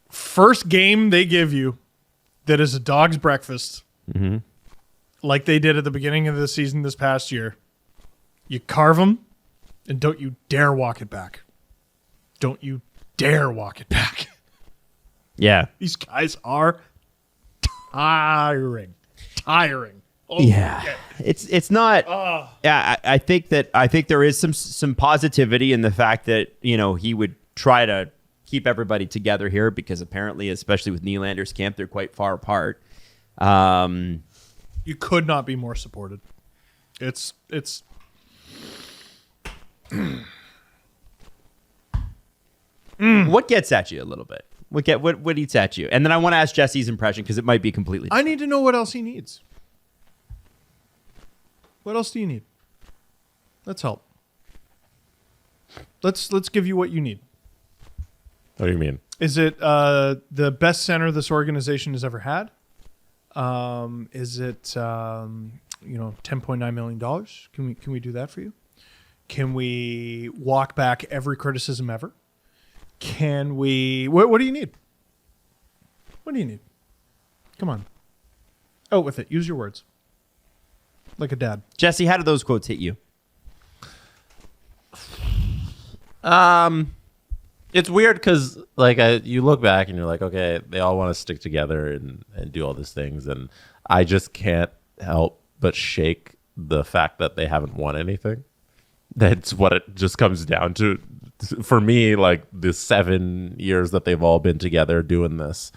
First game they give you that is a dog's breakfast, like they did at the beginning of the season this past year. You carve them, and don't you dare walk it back. Don't you dare walk it back. Yeah. These guys are tiring. Oh, yeah. It's not. Yeah, I think there is some positivity in the fact that, you know, he would try to keep everybody together here, because apparently, especially with Nylander's camp, they're quite far apart. You could not be more supported. It's What gets at you a little bit? What eats at you? And then I want to ask Jesse's impression, because it might be completely different. I need to know what else he needs. What else do you need? Let's help. Let's give you what you need. What do you mean? Is it the best center this organization has ever had? Is it $10.9 million? Can we do that for you? Can we walk back every criticism ever? Can we... What do you need? What do you need? Come on. Out with it. Use your words. Like a dad. Jesse, how do those quotes hit you? It's weird because, like, you look back and you're like, okay, they all want to stick together and do all these things, and I just can't help but shake the fact that they haven't won anything. That's what it just comes down to. For me, like, the 7 years that they've all been together doing this,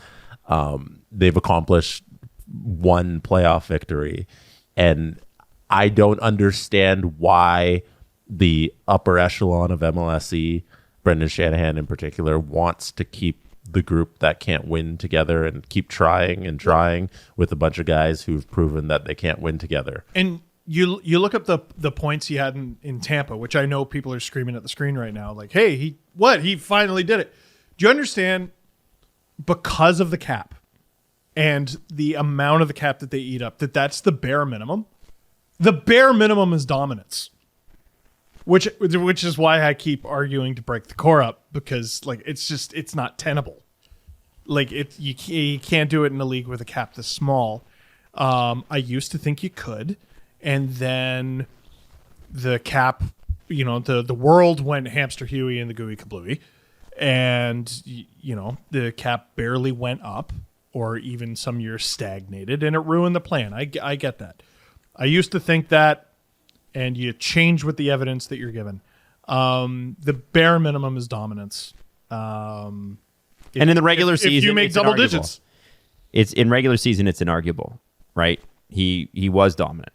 they've accomplished one playoff victory, and I don't understand why the upper echelon of MLSE, Brendan Shanahan in particular, wants to keep the group that can't win together and keep trying and trying with a bunch of guys who've proven that they can't win together. And you look up the points he had in Tampa, which I know people are screaming at the screen right now, like, hey, he finally did it. Do you understand? Because of the cap and the amount of the cap that they eat up, that's the bare minimum. The bare minimum is dominance. Which is why I keep arguing to break the core up, because, like, it's not tenable. Like, you can't do it in a league with a cap this small. I used to think you could, and then the cap, the world went hamster Huey and the gooey kablooey, and the cap barely went up, or even some years stagnated, and it ruined the plan. I get that. I used to think that. And you change with the evidence that you're given. The bare minimum is dominance. And in the regular season, if you make double digits, it's in regular season, it's inarguable, right? He was dominant.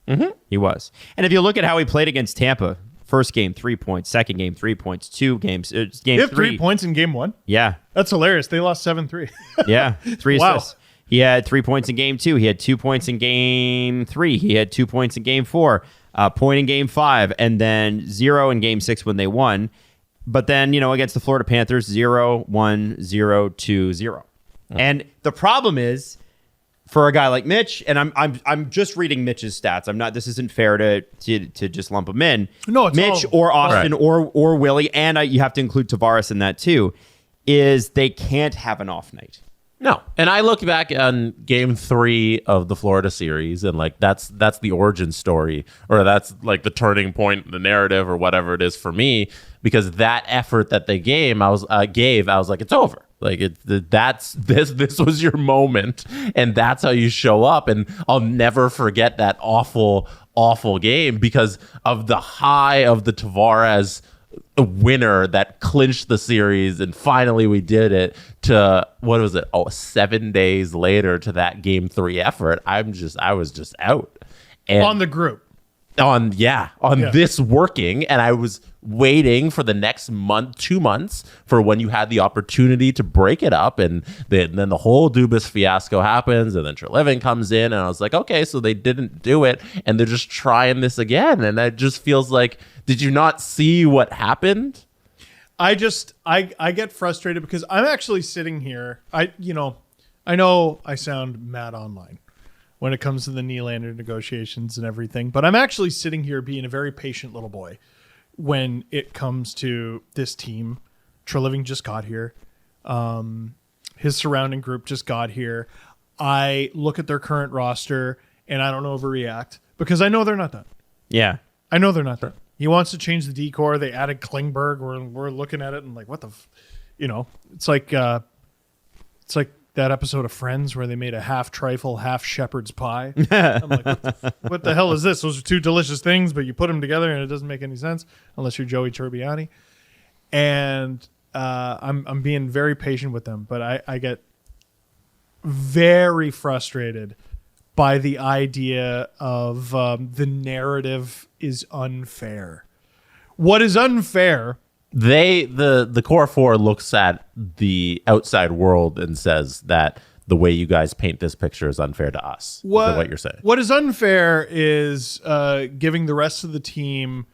Mm-hmm. He was. And if you look at how he played against Tampa, First game, 3 points. Second game, 3 points. Two games. Game He had 3. 3 points in game 1? Yeah. That's hilarious. They lost 7-3. Yeah. 3 Wow. assists. He had 3 points in game 2. He had 2 points in game 3. He had 2 points in game 4. Point in game 5. And then 0 in game 6 when they won. But then, against the Florida Panthers, 0, 1, 0, 2, 0. And the problem is, for a guy like Mitch, and I'm just reading Mitch's stats. I'm not. This isn't fair to just lump him in. No, it's Mitch all, or Austin or Willie, and you have to include Tavares in that too. Is they can't have an off night. No. And I look back on game 3 of the Florida series, and like that's the origin story, or that's like the turning point, the narrative, or whatever it is for me, because that effort that they gave, I was like, it's over. Like this was your moment, and that's how you show up. And I'll never forget that awful game because of the high of the Tavares winner that clinched the series, and finally we did it. To what was it? 7 days later to that game 3 effort. I was just out. And on the group. This working, and I was waiting for the next 2 months for when you had the opportunity to break it up, and then the whole Dubas fiasco happens, and then Lovin comes in, and I was like, okay, so they didn't do it, and they're just trying this again, and it just feels like, did you not see what happened? I get frustrated because I'm actually sitting here. I know I sound mad online when it comes to the Nylander negotiations and everything, but I'm actually sitting here being a very patient little boy when it comes to this team. Treliving just got here. His surrounding group just got here. I look at their current roster and I don't overreact because I know they're not done. Yeah. I know they're not done. He wants to change the decor. They added Klingberg. We're looking at it and like, what the, it's like that episode of Friends where they made a half trifle, half shepherd's pie. I'm like, what the hell is this? Those are two delicious things, but you put them together and it doesn't make any sense unless you're Joey Tribbiani. And I'm being very patient with them, but I get very frustrated by the idea of the narrative is unfair. What is unfair? The core 4 looks at the outside world and says that the way you guys paint this picture is unfair to us. Is that what you're saying? What is unfair is giving the rest of the team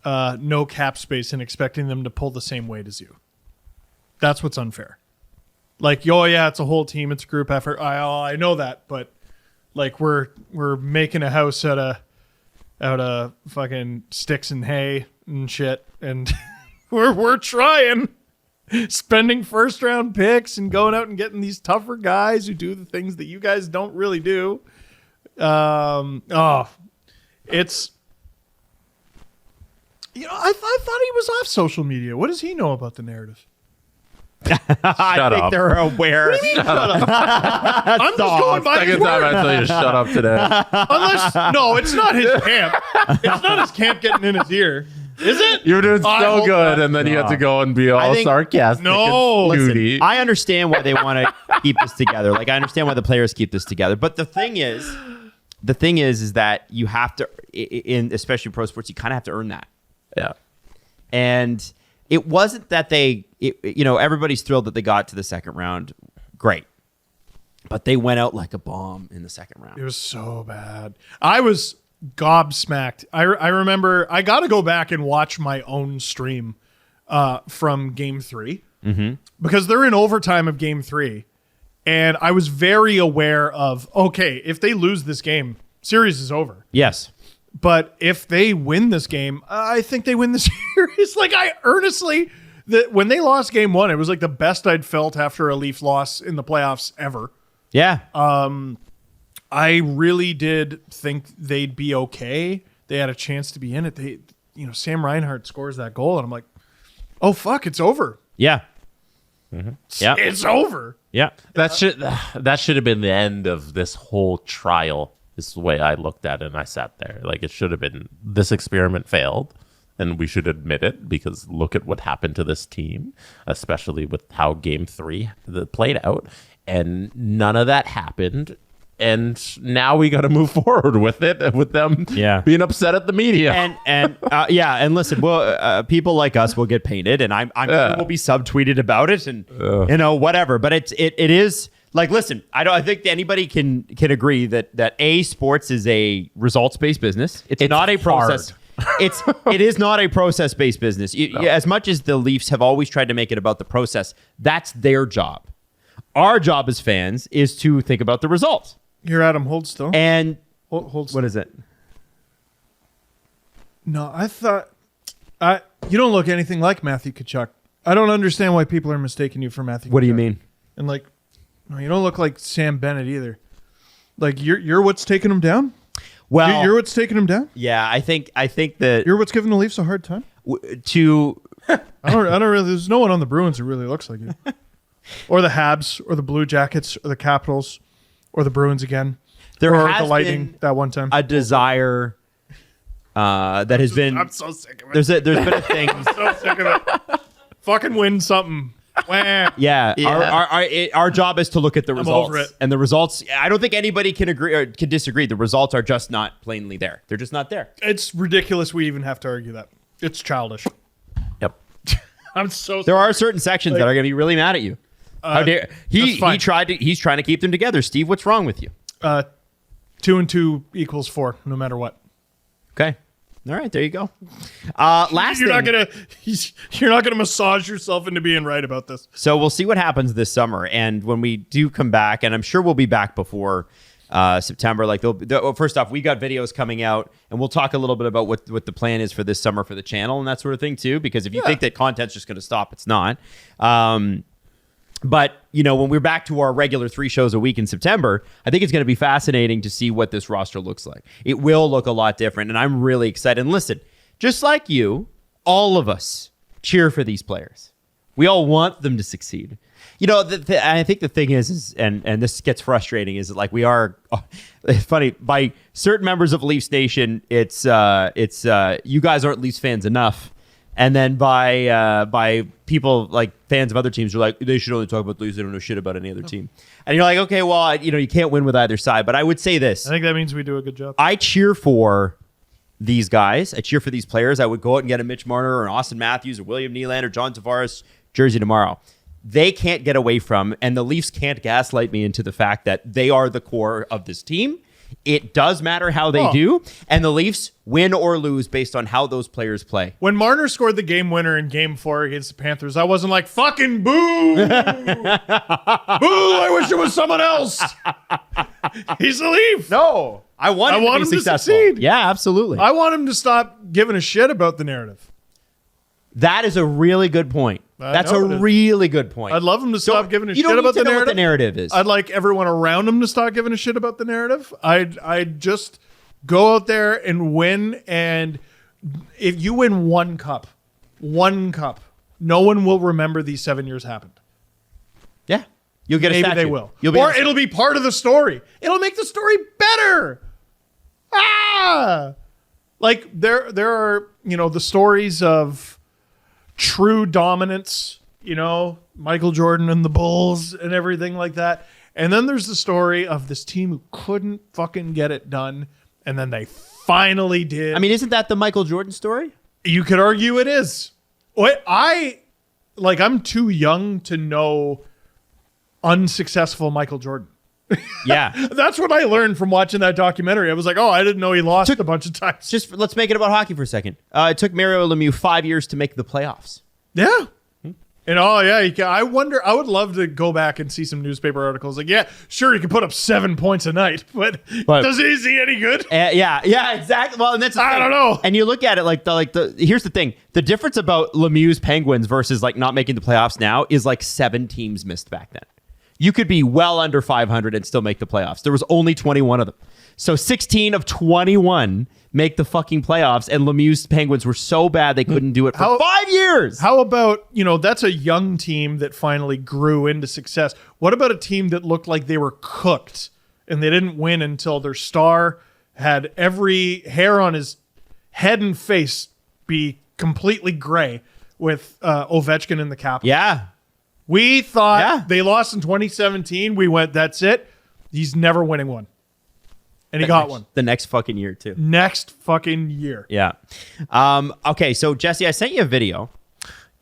no cap space and expecting them to pull the same weight as you. That's what's unfair. Like, it's a whole team, it's a group effort. I know that, but like we're making a house out of fucking sticks and hay and shit, and we're trying, spending first round picks and going out and getting these tougher guys who do the things that you guys don't really do. It's I thought he was off social media. What does he know about the narrative? I think they're aware. I'm just going by his Second time word. I tell you to shut up today. No, it's not his camp. It's not his camp getting in his ear. Is it? You were doing I so hope good, not. and then you had to go and be all think- sarcastic. No. and Listen, snooty. I understand why they want to keep this together. Like, I understand why the players keep this together. But the thing is that you have to, especially in pro sports, you kind of have to earn that. Yeah. And it wasn't that everybody's thrilled that they got to the second round. Great. But they went out like a bomb in the second round. It was so bad. I was gobsmacked. I remember I got to go back and watch my own stream from game 3 because they're in overtime of game 3. And I was very aware of, okay, if they lose this game, series is over. Yes. But if they win this game, I think they win the series. Like, I earnestly, when they lost game 1, it was like the best I'd felt after a Leaf loss in the playoffs ever. Yeah. I really did think they'd be okay. They had a chance to be in it. Sam Reinhart scores that goal, and I'm like, oh fuck, it's over. Yeah. Yeah. It's over. Yeah. That should have been the end of this whole trial. Is the way I looked at it, and I sat there. Like, it should have been, this experiment failed, and we should admit it, because look at what happened to this team, especially with how game 3 played out, and none of that happened. And now we got to move forward with it, with them being upset at the media. And listen, well, people like us will get painted, and I'm sure we'll be subtweeted about it, and whatever. But it is like, listen, I think anybody can agree that sports is a results based business. It's not a process. It is not a process based business. As much as the Leafs have always tried to make it about the process, that's their job. Our job as fans is to think about the results. Here, Adam, hold still. And hold still. What is it? No, I thought you don't look anything like Matthew Tkachuk. I don't understand why people are mistaking you for Matthew. What Tkachuk. do you mean? And like, no, you don't look like Sam Bennett either. Like you're what's taking him down. Well, you're what's taking him down. Yeah, I think that you're what's giving the Leafs a hard time. I don't really. There's no one on the Bruins who really looks like you, or the Habs, or the Blue Jackets, or the Capitals. Or the Bruins again. There or has the Lightning been that one time. a desire that has been. I'm so sick of it. There's been a thing. I'm so sick of it. Fucking win something. Our job is to look at the results. Over it. And the results, I don't think anybody can agree or can disagree. The results are just not plainly there. They're just not there. It's ridiculous we even have to argue that. It's childish. Yep. I'm so There are certain sections that are going to be really mad at you. How dare he's trying to keep them together. Steve, what's wrong with you? 2 and 2 equals 4, no matter what. Okay. All right, there you go. You're not gonna massage yourself into being right about this. So we'll see what happens this summer, and when we do come back, and I'm sure we'll be back before September. Like, first off, we got videos coming out, and we'll talk a little bit about what the plan is for this summer for the channel and that sort of thing too. Because if you think that content's just going to stop, it's not. But, when we're back to our regular 3 shows a week in September, I think it's going to be fascinating to see what this roster looks like. It will look a lot different, and I'm really excited. And listen, just like you, all of us cheer for these players. We all want them to succeed. I think the thing is and this gets frustrating, is that, like, we are, it's funny, by certain members of Leafs Nation, it's you guys aren't Leafs fans enough. And then by people like fans of other teams who are like, they should only talk about the Leafs, they don't know shit about any other team. And you're like, okay, well, you can't win with either side. But I would say this. I think that means we do a good job. I cheer for these guys. I cheer for these players. I would go out and get a Mitch Marner or an Austin Matthews or William Nylander or John Tavares jersey tomorrow. They can't get away from, and the Leafs can't gaslight me into the fact that they are the core of this team. It does matter how they do, and the Leafs win or lose based on how those players play. When Marner scored the game winner in Game 4 against the Panthers, I wasn't like, fucking boo! Boo! I wish it was someone else. He's a Leaf. No, I want him to succeed. Yeah, absolutely. I want him to stop giving a shit about the narrative. That is a really good point. That's a really good point. I'd love him to stop giving a shit about the narrative. What the narrative is. I'd like everyone around him to stop giving a shit about the narrative. I'd just go out there and win. And if you win one cup, no one will remember these 7 years happened. Yeah. You'll get a statue. Maybe they will. Or it'll be part of the story. It'll make the story better. Like there are, the stories of true dominance, Michael Jordan and the Bulls and everything like that. And then there's the story of this team who couldn't fucking get it done, and then they finally did. I mean, isn't that the Michael Jordan story? You could argue it is. I'm too young to know unsuccessful Michael Jordan. Yeah. That's what I learned from watching that documentary. I was like, I didn't know he lost a bunch of times. Let's make it about hockey for a second. It took Mario Lemieux 5 years to make the playoffs. Yeah. And I wonder, I would love to go back and see some newspaper articles. Like, yeah, sure, he can put up 7 points a night, but does he see any good? Yeah, exactly. Well, and that's I don't know. And you look at it here's the thing. The difference about Lemieux's Penguins versus not making the playoffs now is 7 teams missed back then. You could be well under 500 and still make the playoffs. There was only 21 of them. So 16 of 21 make the fucking playoffs, and Lemieux's Penguins were so bad they couldn't do it for 5 years. How about, that's a young team that finally grew into success. What about a team that looked like they were cooked and they didn't win until their star had every hair on his head and face be completely gray with Ovechkin in the cap? Yeah. We thought they lost in 2017. We went, that's it. He's never winning one. And he got one. The next fucking year, too. Next fucking year. Yeah. Okay, so, Jesse, I sent you a video.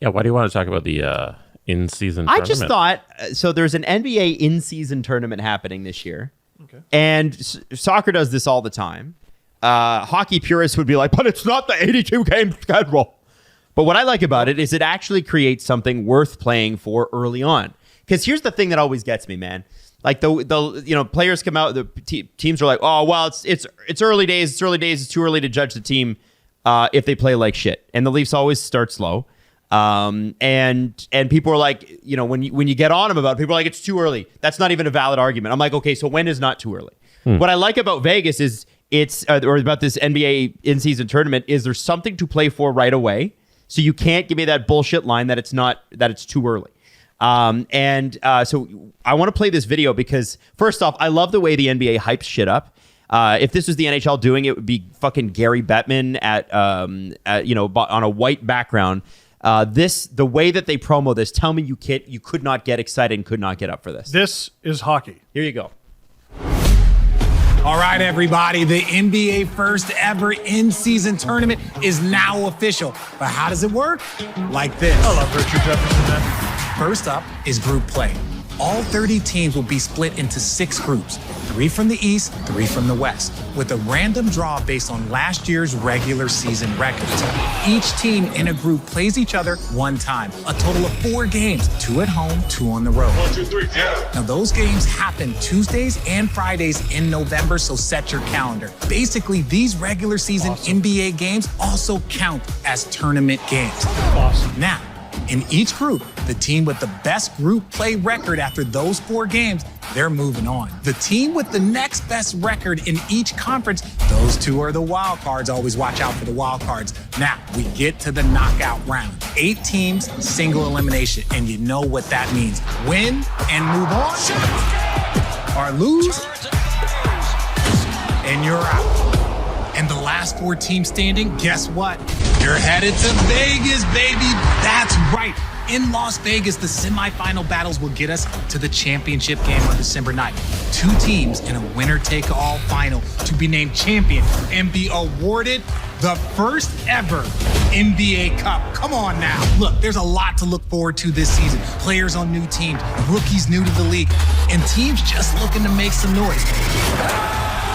Yeah, why do you want to talk about the in-season tournament? I just thought, so there's an NBA in-season tournament happening this year. Okay. And soccer does this all the time. Hockey purists would be like, but it's not the 82-game schedule. But what I like about it is it actually creates something worth playing for early on. Because here's the thing that always gets me, man. Like the players come out, the teams are like, oh well, it's early days, it's too early to judge the team if they play like shit. And the Leafs always start slow. And people are like, when you get on them about it, people are like, it's too early. That's not even a valid argument. I'm like, okay, so when is not too early? What I like about Vegas is or about this NBA in-season tournament is there's something to play for right away. So you can't give me that bullshit line that it's too early. So I want to play this video because first off, I love the way the NBA hypes shit up. If this was the NHL doing it, it would be fucking Gary Bettman on a white background. The way that they promo this, tell me you could not get excited and could not get up for this. This is hockey. Here you go. All right, everybody, the NBA first ever in-season tournament is now official. But how does it work? Like this. I love Richard Jefferson, man. First up is group play. All 30 teams will be split into 6 groups, 3 from the East, 3 from the West, with a random draw based on last year's regular season records. Each team in a group plays each other 1 time, a total of 4 games, 2 at home, 2 on the road. 1, 2, 3, yeah. Now, those games happen Tuesdays and Fridays in November, so set your calendar. Basically, these regular season NBA games also count as tournament games. Awesome. Now, in each group, the team with the best group play record after those 4 games, they're moving on. The team with the next best record in each conference, those 2 are the wild cards. Always watch out for the wild cards. Now, we get to the knockout round. 8 teams, single elimination, and you know what that means. Win and move on, or lose, and you're out. And the last 4 teams standing, guess what? You're headed to Vegas, baby. That's right. In Las Vegas, the semifinal battles will get us to the championship game on December 9th. 2 teams in a winner-take-all final to be named champion and be awarded the first ever NBA Cup. Come on now. Look, there's a lot to look forward to this season. Players on new teams, rookies new to the league, and teams just looking to make some noise.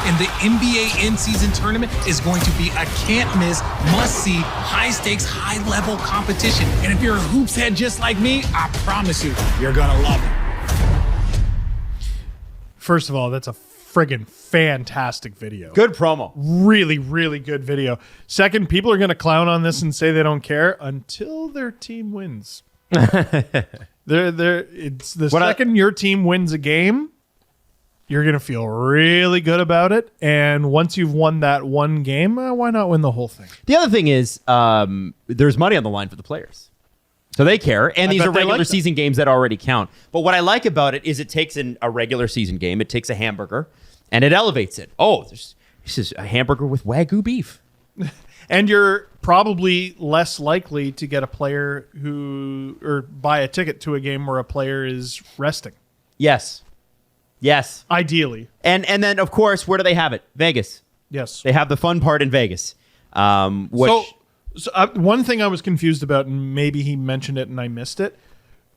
And the NBA in-season tournament is going to be a can't-miss, must-see, high-stakes, high-level competition. And if you're a hoops head just like me, I promise you, you're going to love it. First of all, that's a friggin' fantastic video. Good promo. Really, really good video. Second, people are going to clown on this and say they don't care until their team wins. It's the second your team wins a game, you're going to feel really good about it. And once you've won that one game, why not win the whole thing? The other thing is there's money on the line for the players. So they care. And these are regular season games that already count. But what I like about it is it takes a regular season game, it takes a hamburger, and it elevates it. Oh, this is a hamburger with Wagyu beef. And you're probably less likely to get a player or buy a ticket to a game where a player is resting. Yes. Ideally. And then, of course, where do they have it? Vegas. Yes. They have the fun part in Vegas. One thing I was confused about, and maybe he mentioned it and I missed it,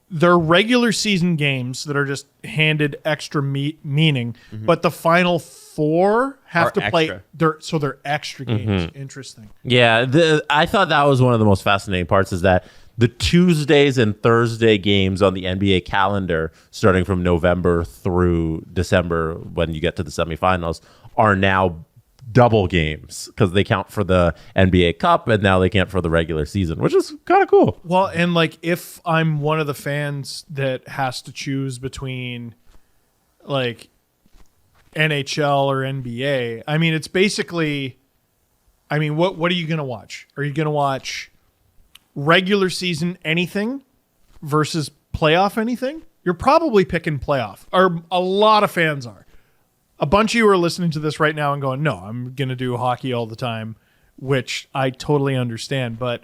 they're regular season games that are just handed extra meaning, but the final 4 have to play. They're extra games. Interesting. Yeah, I thought that was one of the most fascinating parts is that the Tuesdays and Thursday games on the NBA calendar, starting from November through December when you get to the semifinals, are now double games because they count for the NBA Cup and now they count for the regular season, which is kind of cool. Well, and like if I'm one of the fans that has to choose between like NHL or NBA, I mean, it's basically, what are you going to watch? Are you going to watch regular season anything versus playoff anything? You're probably picking playoff, or a lot of fans are. A bunch of you are listening to this right now and going, no, I'm going to do hockey all the time, which I totally understand. But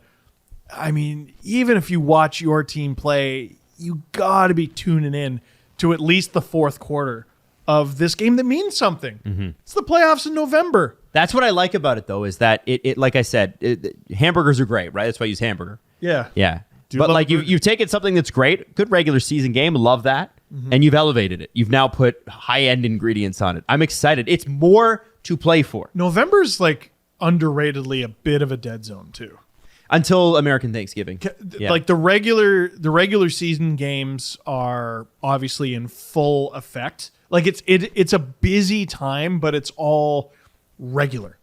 I mean, even if you watch your team play, you got to be tuning in to at least the fourth quarter of this game that means something. It's the playoffs in November. That's what I like about it, though, is that it like I said, hamburgers are great, right? That's why I use hamburger. Yeah. Yeah. Do But love like a burger. you've taken something that's great, good regular season game, love that, and you've elevated it. You've now put high-end ingredients on it. I'm excited. It's more to play for November's like underratedly a bit of a dead zone too. until American Thanksgiving. Yeah. Like the regular season games are obviously in full effect. Like it's a busy time, but it's all regular.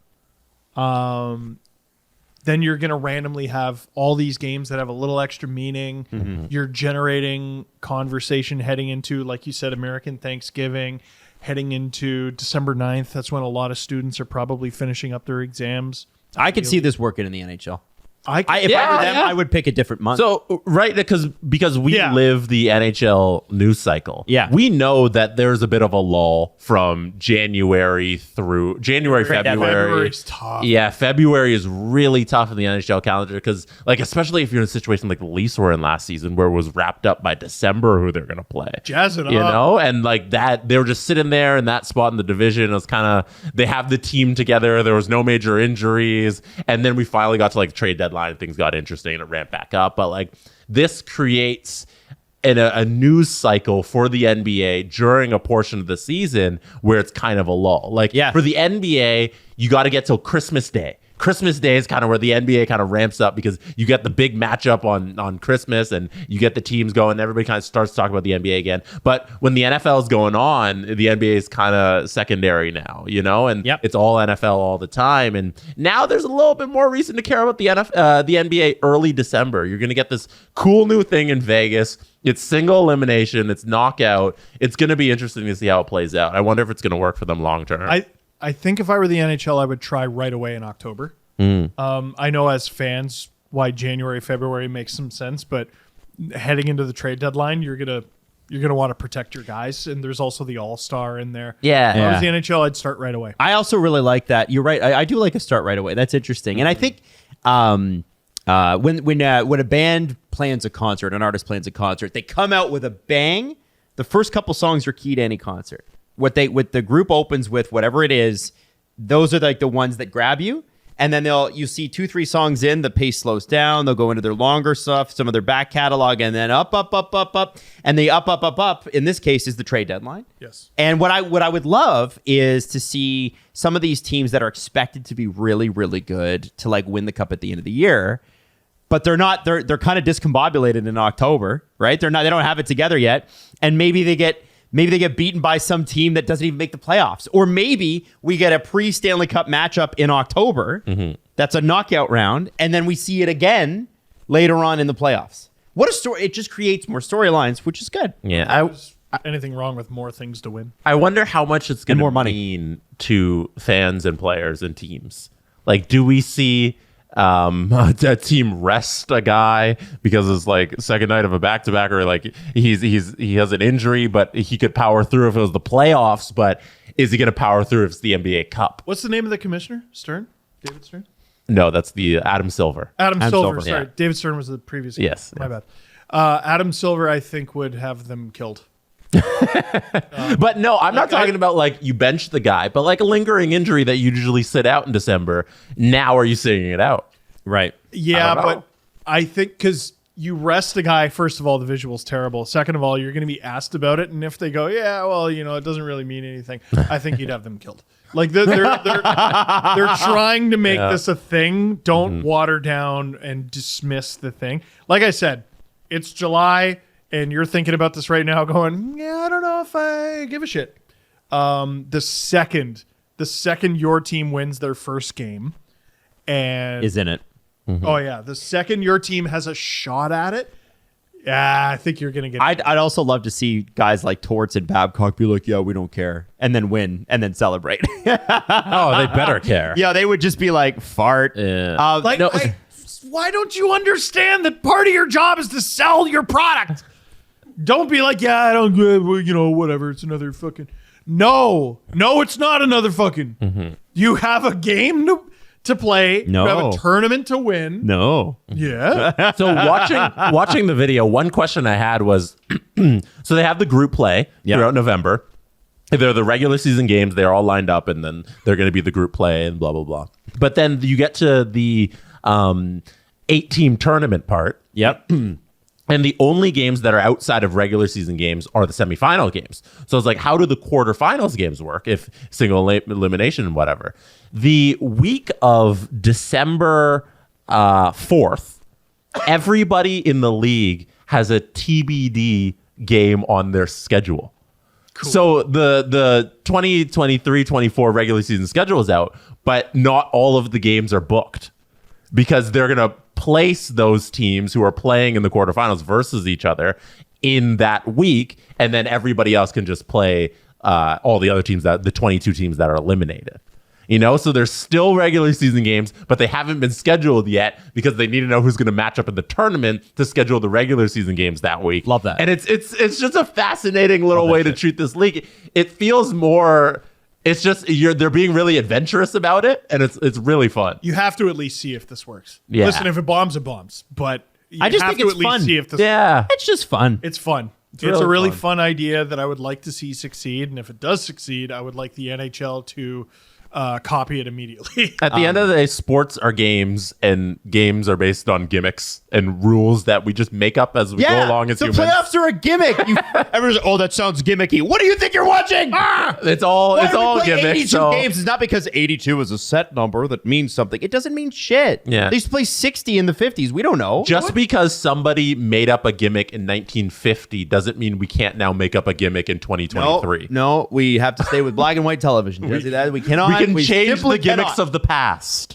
Then you're going to randomly have all these games that have a little extra meaning. You're generating conversation heading into, like you said, American Thanksgiving, heading into December 9th. That's when a lot of students are probably finishing up their exams. I could see this working in the NHL. If I were Yeah, them, yeah. I would pick a different month. So right, because we Yeah. live the NHL news cycle. Yeah. We know that there's a bit of a lull from January, February. February's tough. Yeah, February is really tough in the NHL calendar because, like, especially if you're in a situation like the Leafs were in last season, where it was wrapped up by December who they're going to play. Jazz it You up. know, and like that, they were just sitting there in that spot in the division. It was kind of, they have the team together. There was no major injuries. And then we finally got to like trade deadline and things got interesting and it ramped back up. But like this creates a news cycle for the NBA during a portion of the season where it's kind of a lull. Like for the NBA, you got to get till Christmas Day. Christmas Day is kind of where the NBA kind of ramps up because you get the big matchup on Christmas and you get the teams going. Everybody kind of starts talking about the NBA again. But when the NFL is going on, the NBA is kind of secondary now, you know, and it's all NFL all the time. And now there's a little bit more reason to care about the NBA early December. You're going to get this cool new thing in Vegas. It's single elimination. It's knockout. It's going to be interesting to see how it plays out. I wonder if it's going to work for them long term. I think if I were the NHL, I would try right away in October. I know as fans why January, February makes some sense, but heading into the trade deadline, you're gonna want to protect your guys, and there's also the All-Star in there. If I was the NHL, I'd start right away. I also really like that. You're right. I do like a start right away. That's interesting. And I think when a band plans a concert, an artist plans a concert, they come out with a bang. The first couple songs are key to any concert. What the group opens with, whatever it is, those are like the ones that grab you. And then you see 2-3 songs in, the pace slows down. They'll go into their longer stuff, some of their back catalog, and then up. And the up, in this case, is the trade deadline. Yes. And what I would love is to see some of these teams that are expected to be really, really good to like win the cup at the end of the year, but they're not. They're kind of discombobulated in October, right? They don't have it together yet, and maybe they get beaten by some team that doesn't even make the playoffs. Or maybe we get a pre-Stanley Cup matchup in October. That's a knockout round. And then we see it again later on in the playoffs. What a story. It just creates more storylines, which is good. Yeah. Anything wrong with more things to win? I wonder how much it's going more to money. mean to fans and players and teams. Like, do we see a team rest a guy because it's like second night of a back-to-back, or like he has an injury, but he could power through if it was the playoffs, but is he going to power through if it's the NBA Cup? What's the name of the commissioner? Stern? David Stern? No, that's the Adam Silver. Adam Silver. Sorry. Yeah. David Stern was the previous. Yes, My yes. bad. Adam Silver, I think, would have them killed. But no, I'm not talking about like you bench the guy, but like a lingering injury that you usually sit out in December. Now are you sitting it out? Right. Yeah, I don't know. but I think because you rest a guy, first of all, the visual's terrible. Second of all, you're going to be asked about it. And if they go, yeah, well, it doesn't really mean anything, I think you'd have them killed. Like they're trying to make this a thing. Don't water down and dismiss the thing. Like I said, it's July and you're thinking about this right now going, yeah, I don't know if I give a shit. The second your team wins their first game and Is in it. oh yeah, the second your team has a shot at it, yeah, I think you're gonna get. I'd also love to see guys like Torts and Babcock be like, yeah, we don't care, and then win and then celebrate. Oh, they better care. Yeah, they would just be like, fart. Yeah. like, no. why don't you understand that part of your job is to sell your product? Don't be like, yeah, I don't good, whatever. It's another fucking. No, it's not another fucking. You have a game to play. No. You have a tournament to win. No. Yeah. So watching the video, one question I had was, so they have the group play throughout November. They're the regular season games. They're all lined up, and then they're going to be the group play and blah, blah, blah. But then you get to the 8-team tournament part. Yep. And the only games that are outside of regular season games are the semifinal games. So it's like, how do the quarterfinals games work if single elimination and whatever? The week of December 4th, everybody in the league has a TBD game on their schedule. Cool. So the 2023-24 regular season schedule is out, but not all of the games are booked because they're going to place those teams who are playing in the quarterfinals versus each other in that week, and then everybody else can just play all the other teams, that the 22 teams that are eliminated. You know, so there's still regular season games, but they haven't been scheduled yet because they need to know who's going to match up in the tournament to schedule the regular season games that week. Love that. And it's just a fascinating little way to treat this league. It feels more. It's just they're being really adventurous about it, and it's really fun. You have to at least see if this works. Yeah. Listen, if it bombs, it bombs. But you I just have think to it's at least fun. see if this Yeah. It's just fun. It's fun. It's really a really fun. fun idea that I would like to see succeed. And if it does succeed, I would like the NHL to copy it immediately. At the end of the day, sports are games, and games are based on gimmicks and rules that we just make up as we go along as the humans. playoffs are a gimmick. Everyone's like, oh, that sounds gimmicky. What do you think you're watching? It's all gimmicks. 82 So games. It's not because 82 is a set number that means something. It doesn't mean shit. Yeah. They used to play 60 in the 50s. We don't know. just because somebody made up a gimmick in 1950 doesn't mean we can't now make up a gimmick in 2023. No, we have to stay with black and white television. We cannot. We can change the simply gimmicks cannot. of the past.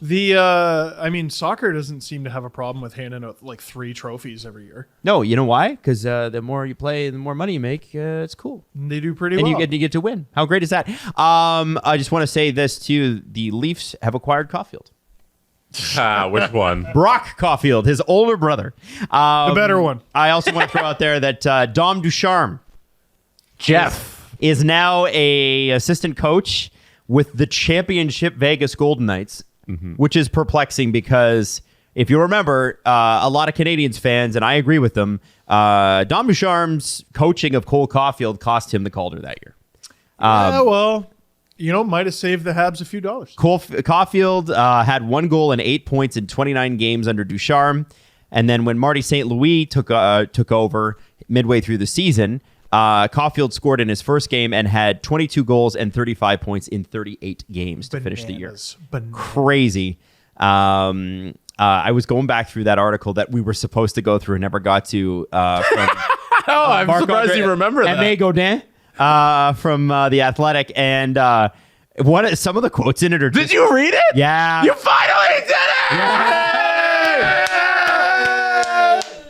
Soccer doesn't seem to have a problem with handing out like 3 trophies every year. No, you know why? Because the more you play, the more money you make. It's cool. And they do pretty And well. you get to win. How great is that? I just want to say this too. The Leafs have acquired Caulfield. Which one? Brock Caulfield, his older brother. the better one. I also want to throw out there that Dom Ducharme Jeff. is now a assistant coach with the championship Vegas Golden Knights, which is perplexing because if you remember, a lot of Canadians fans, and I agree with them, Dom Ducharme's coaching of Cole Caulfield cost him the Calder that year. Might have saved the Habs a few dollars. Caulfield had 1 goal and 8 points in 29 games under Ducharme. And then when Marty St. Louis took over midway through the season, Caulfield scored in his first game and had 22 goals and 35 points in 38 games to finish the year. Bananas. Crazy. I was going back through that article that we were supposed to go through and never got to. I'm surprised you remember that. Aimé Gaudin from The Athletic. And some of the quotes in it are just... Did you read it? Yeah. You finally did it!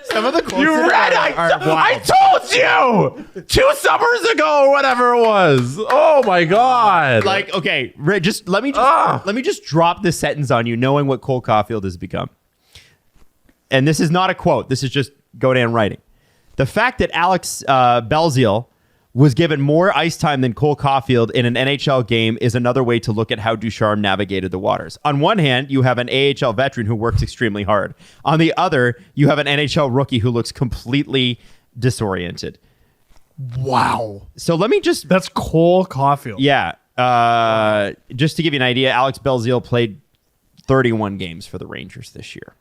Some of the quotes You in it read it! I told you! 2 summers ago or whatever it was. Oh my God. Like, okay, just let me just drop this sentence on you, knowing what Cole Caulfield has become. And this is not a quote. This is just Godin writing. The fact that Alex Belzile was given more ice time than Cole Caulfield in an NHL game is another way to look at how Ducharme navigated the waters. On one hand, you have an AHL veteran who works extremely hard. On the other, you have an NHL rookie who looks completely disoriented. Wow. So let me just... That's Cole Caulfield. Yeah. Just to give you an idea, Alex Belzile played 31 games for the Rangers this year.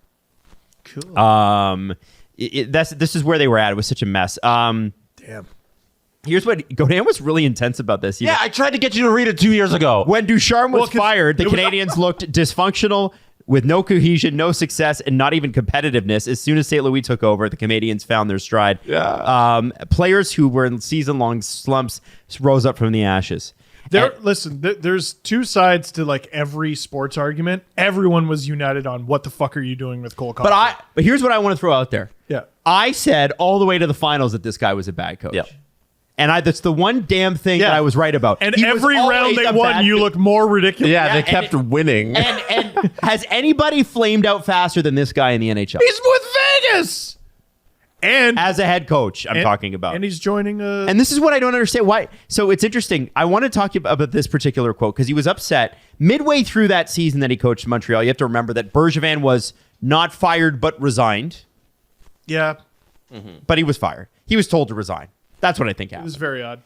Cool. This is where they were at. It was such a mess. Damn. Here's what Godin was really intense about this. Yeah, I tried to get you to read it 2 years ago. When Ducharme was fired, the Canadians looked dysfunctional with no cohesion, no success, and not even competitiveness. As soon as St. Louis took over, the Canadians found their stride. Yeah. Players who were in season-long slumps rose up from the ashes. There's 2 sides to like every sports argument. Everyone was united on what the fuck are you doing with Cole Caulfield. But here's what I want to throw out there. Yeah. I said all the way to the finals that this guy was a bad coach. Yep. And that's the one damn thing that I was right about. And He was every round always they a won, bad you coach. look more ridiculous. Yeah, they kept winning. And has anybody flamed out faster than this guy in the NHL? He's with Vegas. And As a head coach, I'm talking about. And he's joining a... And this is what I don't understand. Why? So it's interesting. I want to talk about this particular quote because he was upset midway through that season that he coached Montreal. You have to remember that Bergevin was not fired but resigned. Yeah. But he was fired. He was told to resign. That's what I think It happened. was very odd.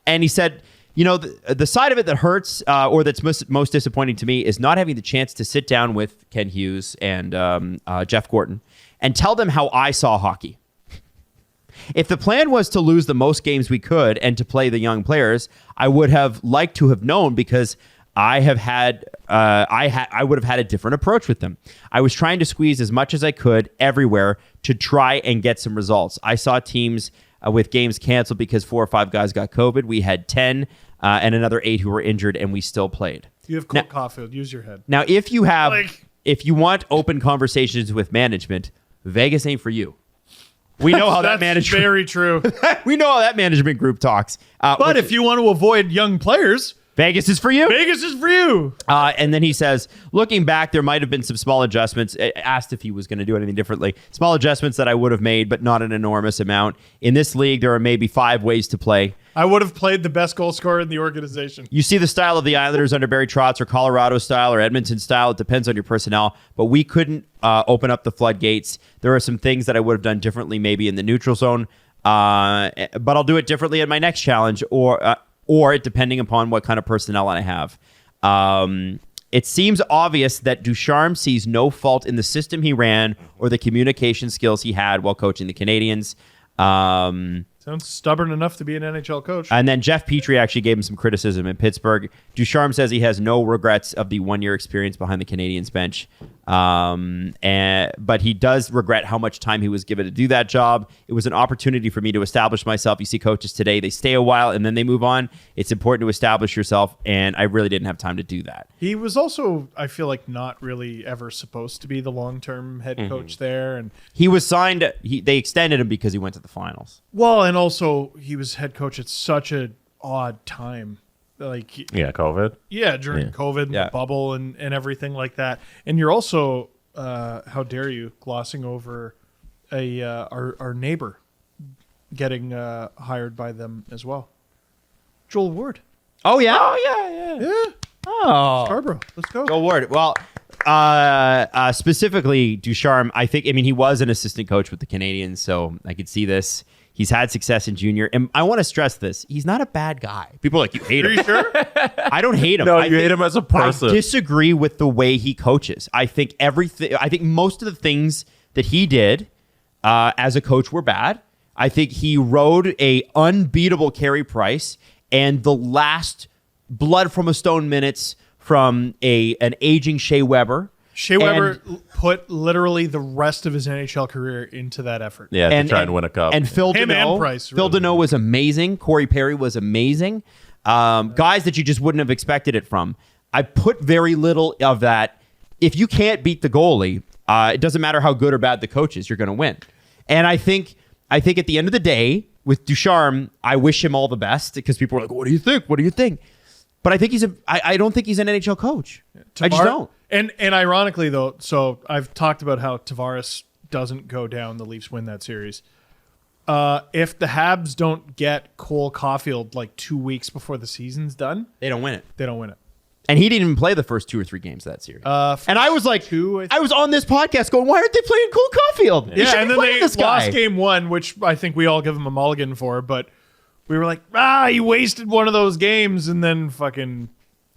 And he said, the side of it that hurts or that's most disappointing to me is not having the chance to sit down with Ken Hughes and Jeff Gorton and tell them how I saw hockey. If the plan was to lose the most games we could and to play the young players, I would have liked to have known because I would have had a different approach with them. I was trying to squeeze as much as I could everywhere to try and get some results. I saw teams with games canceled because 4 or 5 guys got COVID. We had 10 and another 8 who were injured, and we still played. You have Cole Caulfield. Use your head. Now, if you want open conversations with management, Vegas ain't for you. We know how that management. Very true. We know how that management group talks. But if you want to avoid young players, Vegas is for you. Vegas is for you. And then he says, looking back, there might have been some small adjustments. Asked if he was going to do anything differently. Small adjustments that I would have made, but not an enormous amount. In this league, there are maybe 5 ways to play. I would have played the best goal scorer in the organization. You see the style of the Islanders under Barry Trotz or Colorado style or Edmonton style. It depends on your personnel. But we couldn't open up the floodgates. There are some things that I would have done differently maybe in the neutral zone. But I'll do it differently at my next challenge or depending upon what kind of personnel I have. It seems obvious that Ducharme sees no fault in the system he ran or the communication skills he had while coaching the Canadiens. Sounds stubborn enough to be an NHL coach. And then Jeff Petrie actually gave him some criticism in Pittsburgh. Ducharme says he has no regrets of the 1-year experience behind the Canadiens bench. But he does regret how much time he was given to do that job. It was an opportunity for me to establish myself. You see coaches today, they stay a while and then they move on. It's important to establish yourself, and I really didn't have time to do that. He was also, I feel like, not really ever supposed to be the long-term head coach there. And he was signed. They extended him because he went to the finals. Well, and also he was head coach at such an odd time. COVID. Yeah, during COVID and the bubble and everything like that. And you're also, how dare you, glossing over our neighbor getting hired by them as well. Joel Ward. Oh, yeah? Yeah. Oh. Scarborough. Let's go. Joel Ward. Well, specifically Ducharme, he was an assistant coach with the Canadiens, so I could see this. He's had success in junior. And I want to stress this. He's not a bad guy. People are like, you hate him. Are you sure? I don't hate him. No, you hate him as a person. I disagree with the way he coaches. I think most of the things that he did as a coach were bad. I think he rode a unbeatable Carey Price and the last blood from a stone minutes from an aging Shea Weber. Shea Weber put literally the rest of his NHL career into that effort. Yeah, to try and win a cup. And Phil Him Deneau, and Price, Phil really. Deneau was amazing. Corey Perry was amazing. Guys that you just wouldn't have expected it from. I put very little of that. If you can't beat the goalie, it doesn't matter how good or bad the coach is, you're going to win. And I think at the end of the day, with Ducharme, I wish him all the best because people are like, what do you think? What do you think? But I think I don't think he's an NHL coach. I just don't. And ironically, though, so I've talked about how Tavares doesn't go down, the Leafs win that series. If the Habs don't get Cole Caulfield 2 weeks before the season's done, They don't win it. they don't win it. And he didn't even play the first 2 or 3 games of that series. And I was like, I was on this podcast going, why aren't they playing Cole Caulfield? They should and be then playing they this guy. lost game 1, which I think we all give him a mulligan for, but we were like, he wasted one of those games, and then fucking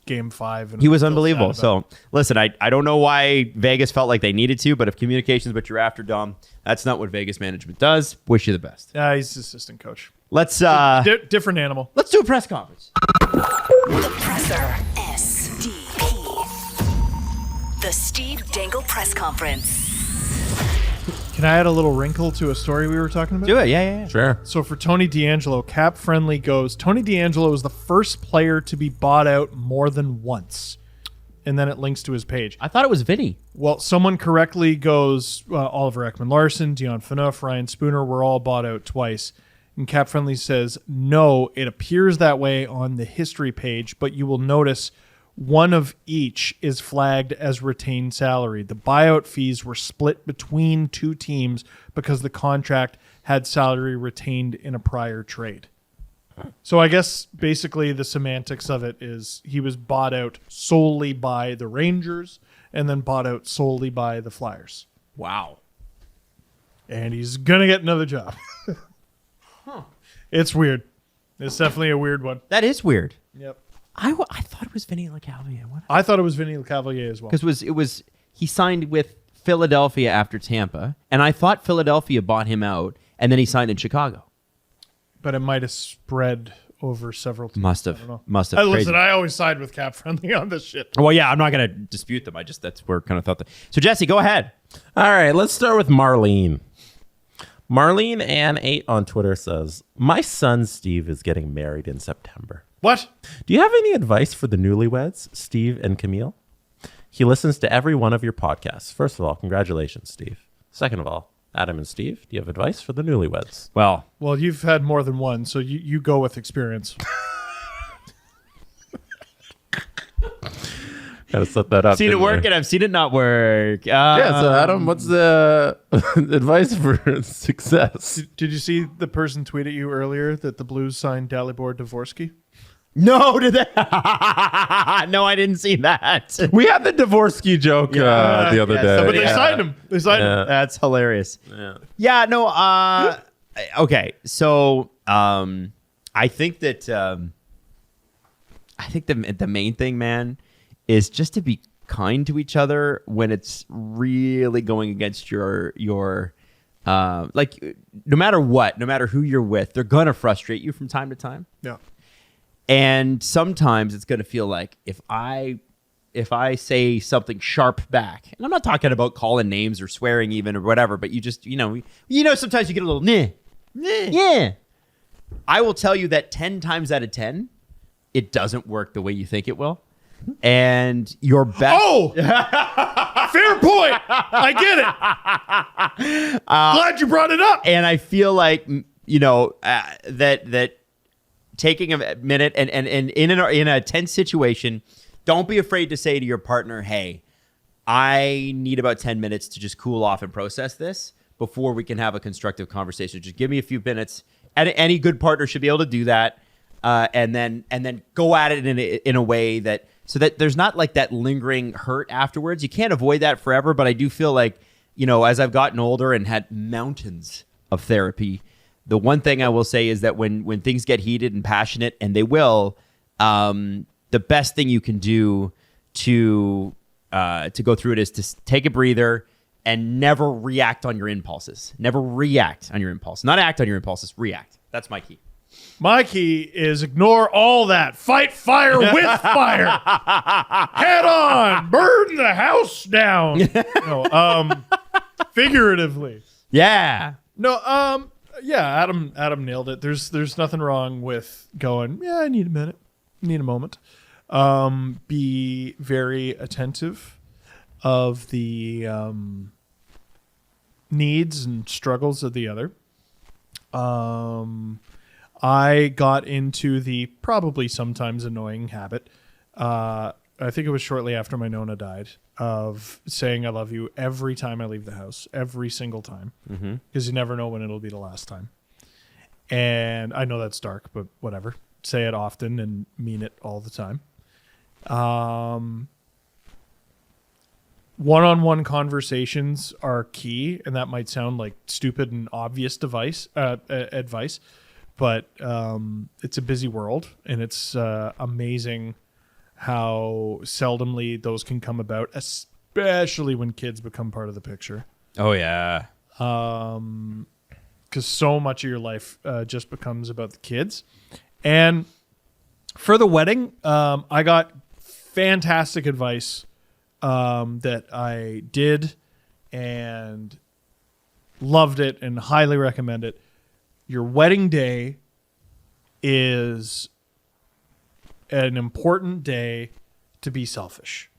game 5. And He was feel unbelievable. sad about So, listen, I don't know why Vegas felt like they needed to, but if communication's what you're after, Dom, that's not what Vegas management does. Wish you the best. it. He's assistant coach. Let's Different animal. let's do a press conference. The Presser. SDP. The Steve Dangle Press Conference. Can I add a little wrinkle to a story we were talking about? Do it. Yeah. Sure. So for Tony Deangelo, Cap Friendly goes, Tony Deangelo is the first player to be bought out more than once. And then it links to his page. I thought it was Vinny. Well, someone correctly goes, Oliver Ekman-Larsson, Dion Phaneuf, Ryan Spooner were all bought out twice. And Cap Friendly says, no, it appears that way on the history page, but you will notice one of each is flagged as retained salary. The buyout fees were split between 2 teams because the contract had salary retained in a prior trade. So I guess basically the semantics of it is he was bought out solely by the Rangers and then bought out solely by the Flyers. Wow. And he's going to get another job. It's weird. It's definitely a weird one. That is weird. Yep. I thought it was Vinny LeCavalier. What? I thought it was Vinny LeCavalier as well. Because it was he signed with Philadelphia after Tampa, and I thought Philadelphia bought him out, and then he signed in Chicago. But it might have spread over several teams. Must have. I don't know. Must have. Listen, I always side with Cap Friendly on this shit. Well, yeah, I'm not going to dispute them. That's where I kind of thought that. So, Jesse, go ahead. All right, let's start with Marlene. Marlene Ann 8 on Twitter says, my son Steve is getting married in September. What? Do you have any advice for the newlyweds, Steve and Camille? He listens to every one of your podcasts. First of all, congratulations, Steve. Second of all, Adam and Steve, do you have advice for the newlyweds? Well, you've had more than one, so you go with experience. Gotta set that up. I've seen it work and I've seen it not work. Yeah, so Adam, what's the advice for success? Did you see the person tweet at you earlier that the Blues signed Dalibor Dvorsky? No, did they? No, I didn't see that. We had the Dvorsky joke the other day. But they signed him. They signed him. That's hilarious. Yeah, no, okay. So, I think that the main thing, man, is just to be kind to each other when it's really going against your like, no matter what, no matter who you're with, they're gonna frustrate you from time to time. Yeah. And sometimes it's going to feel like if I say something sharp back, and I'm not talking about calling names or swearing even or whatever, but you just, sometimes you get a little, yeah. I will tell you that 10 times out of 10, it doesn't work the way you think it will. And your best. Oh, fair point. I get it. Glad you brought it up. And I feel like, that taking a minute and in a tense situation, don't be afraid to say to your partner, hey, I need about 10 minutes to just cool off and process this before we can have a constructive conversation. Just give me a few minutes. And any good partner should be able to do that. And then go at it in a way that so that there's not like that lingering hurt afterwards. You can't avoid that forever, but I do feel like, as I've gotten older and had mountains of therapy, the one thing I will say is that when things get heated and passionate, and they will, the best thing you can do to go through it is to take a breather and never react on your impulses. Never react on your impulse. Not act on your impulses, react. That's my key. My key is ignore all that. Fight fire with fire. Head on. Burn the house down. No, figuratively. Yeah. No, yeah, Adam nailed it. There's nothing wrong with going, yeah, I need a minute. I need a moment. Be very attentive of the needs and struggles of the other. I got into the probably sometimes annoying habit. I think it was shortly after my Nona died, of saying I love you every time I leave the house, every single time, because you never know when it'll be the last time. And I know that's dark, but whatever. Say it often and mean it all the time. One-on-one conversations are key, and that might sound like stupid and obvious advice, but it's a busy world, and it's amazing how seldomly those can come about, especially when kids become part of the picture. Oh, yeah. Because so much of your life just becomes about the kids. And for the wedding, I got fantastic advice that I did and loved it and highly recommend it. Your wedding day is an important day to be selfish.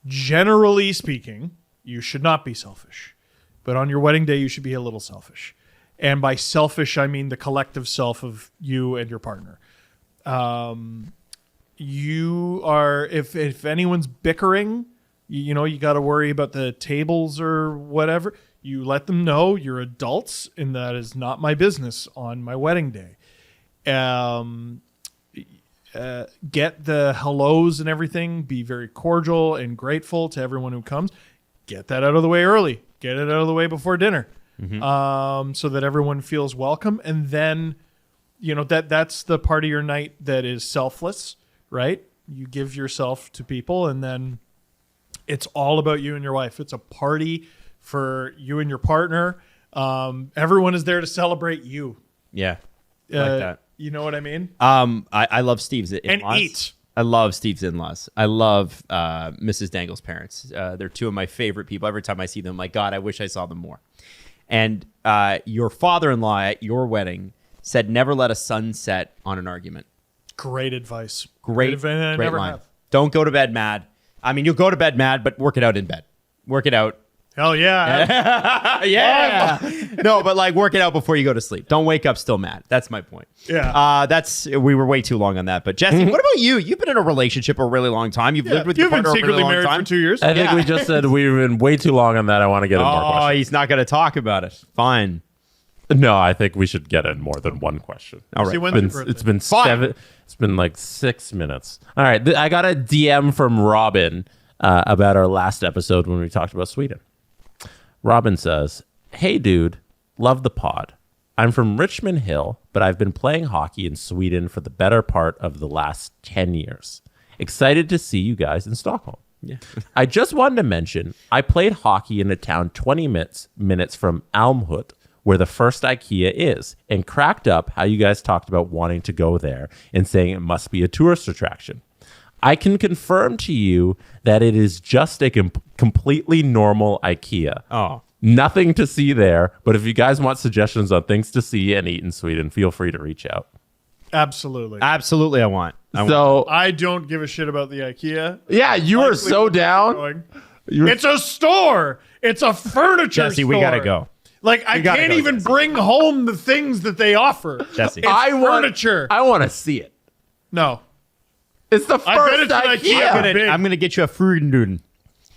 Generally speaking, you should not be selfish. But on your wedding day, you should be a little selfish. And by selfish, I mean the collective self of you and your partner. You are, if anyone's bickering, you got to worry about the tables or whatever. You let them know you're adults, and that is not my business on my wedding day. Get the hellos and everything. Be very cordial and grateful to everyone who comes. Get that out of the way early. Get it out of the way before dinner, so that everyone feels welcome. And then that's the part of your night that is selfless, right? You give yourself to people, and then it's all about you and your wife. It's a party for you and your partner. Everyone is there to celebrate you. Yeah. Like that. You know what I mean? I love Steve's in-laws. And eat. I love Steve's in-laws. I love Mrs. Dangle's parents. They're two of my favorite people. Every time I see them, I'm like, God, I wish I saw them more. And your father-in-law at your wedding said, never let a sun set on an argument. Great advice. Great advice. I never line. have. Don't go to bed mad. I mean, you'll go to bed mad, but work it out in bed. Work it out. Hell yeah. Yeah. No, but like work it out before you go to sleep. Don't wake up still mad. That's my point. Yeah. We were way too long on that. But Jesse, what about you? You've been in a relationship a really long time. You've lived with your You've been partner a really secretly long married time. for 2 years. I think we just said we've been way too long on that. I want to get in more Oh, questions. he's not going to talk about it. Fine. No, I think we should get in more than one question. All right. See, when's your birthday? It's been Fine. 7. It's been like 6 minutes. All right, I got a DM from Robin about our last episode when we talked about Sweden. Robin says, "Hey, dude, love the pod. I'm from Richmond Hill, but I've been playing hockey in Sweden for the better part of the last 10 years. Excited to see you guys in Stockholm. Yeah. I just wanted to mention I played hockey in a town 20 minutes from Almhut, where the first IKEA is, and cracked up how you guys talked about wanting to go there and saying it must be a tourist attraction. I can confirm to you that it is just a completely normal IKEA. Oh. Nothing to see there, but if you guys want suggestions on things to see and eat in Sweden, feel free to reach out." Absolutely. Absolutely, I want. So, I don't give a shit about the IKEA. yeah, you were so down. Going. It's a store. It's a furniture Jesse, store. we got to go. Like, I gotta can't go, even Jesse. bring home the things that they offer. Jesse. It's furniture. I want to see it. No. It's the first I bet it's an IKEA. IKEA. Big. I'm going to get you a Frudenduden.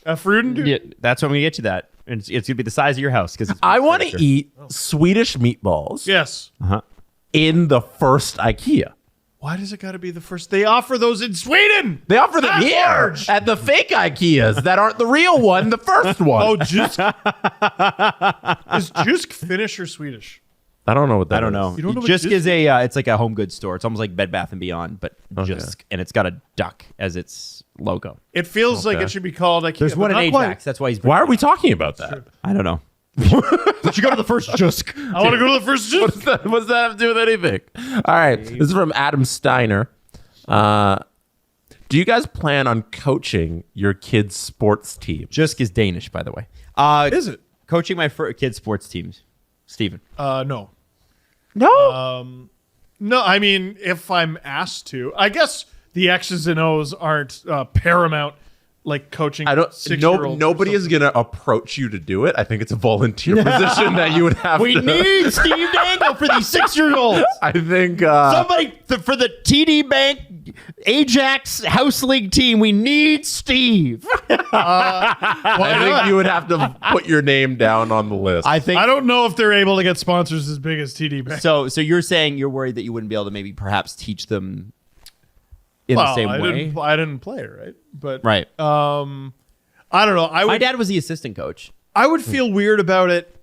A Fruden? Yeah, that's what I'm going to get you that. And it's going to be the size of your house. Because I want to eat Swedish meatballs Yes. in the first IKEA. Why does it got to be the first? They offer those in Sweden. They offer them At here large. at the fake IKEAs that aren't the real one, the first one. Oh, Jusk. Is Jusk Finnish or Swedish? I don't know what that is. I don't know. You don't know what Just Jysk is it's like a home goods store. It's almost like Bed Bath & Beyond, but just, and it's got a duck as its logo. It feels like it should be called IKEA. There's one but in not quite. Ajax. That's why he's. Why are we talking about that? I don't know. We should go to the first Jusk. I want to go to the first Jusk. What does that have to do with anything? All right. This is from Adam Steiner. Do you guys plan on coaching your kids' sports team? Jusk is Danish, by the way. Is it? Coaching my kids' sports teams, Steven. No. No. No, I mean, if I'm asked to, I guess the X's and O's aren't paramount, like coaching. I don't. 6-year-olds or Nobody is gonna approach you to do it. I think it's a volunteer position that you would have. We to, need Steve Dangle for these 6-year-olds. I think Somebody for the TD Bank Ajax House League team. We need Steve. I think you would have to put your name down on the list. I think. I don't know if they're able to get sponsors as big as TD Bank. So you're saying you're worried that you wouldn't be able to maybe perhaps teach them in the same way? I didn't play, right? But Right. I don't know. My dad was the assistant coach. I would feel weird about it,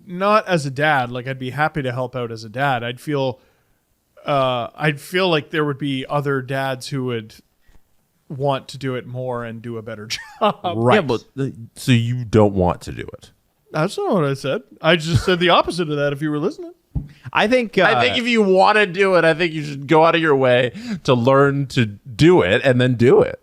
not as a dad. Like, I'd be happy to help out as a dad. I'd feel like there would be other dads who would want to do it more and do a better job. Right. Yeah, but so you don't want to do it. That's not what I said. I just said the opposite of that if you were listening. I think if you want to do it, I think you should go out of your way to learn to do it and then do it.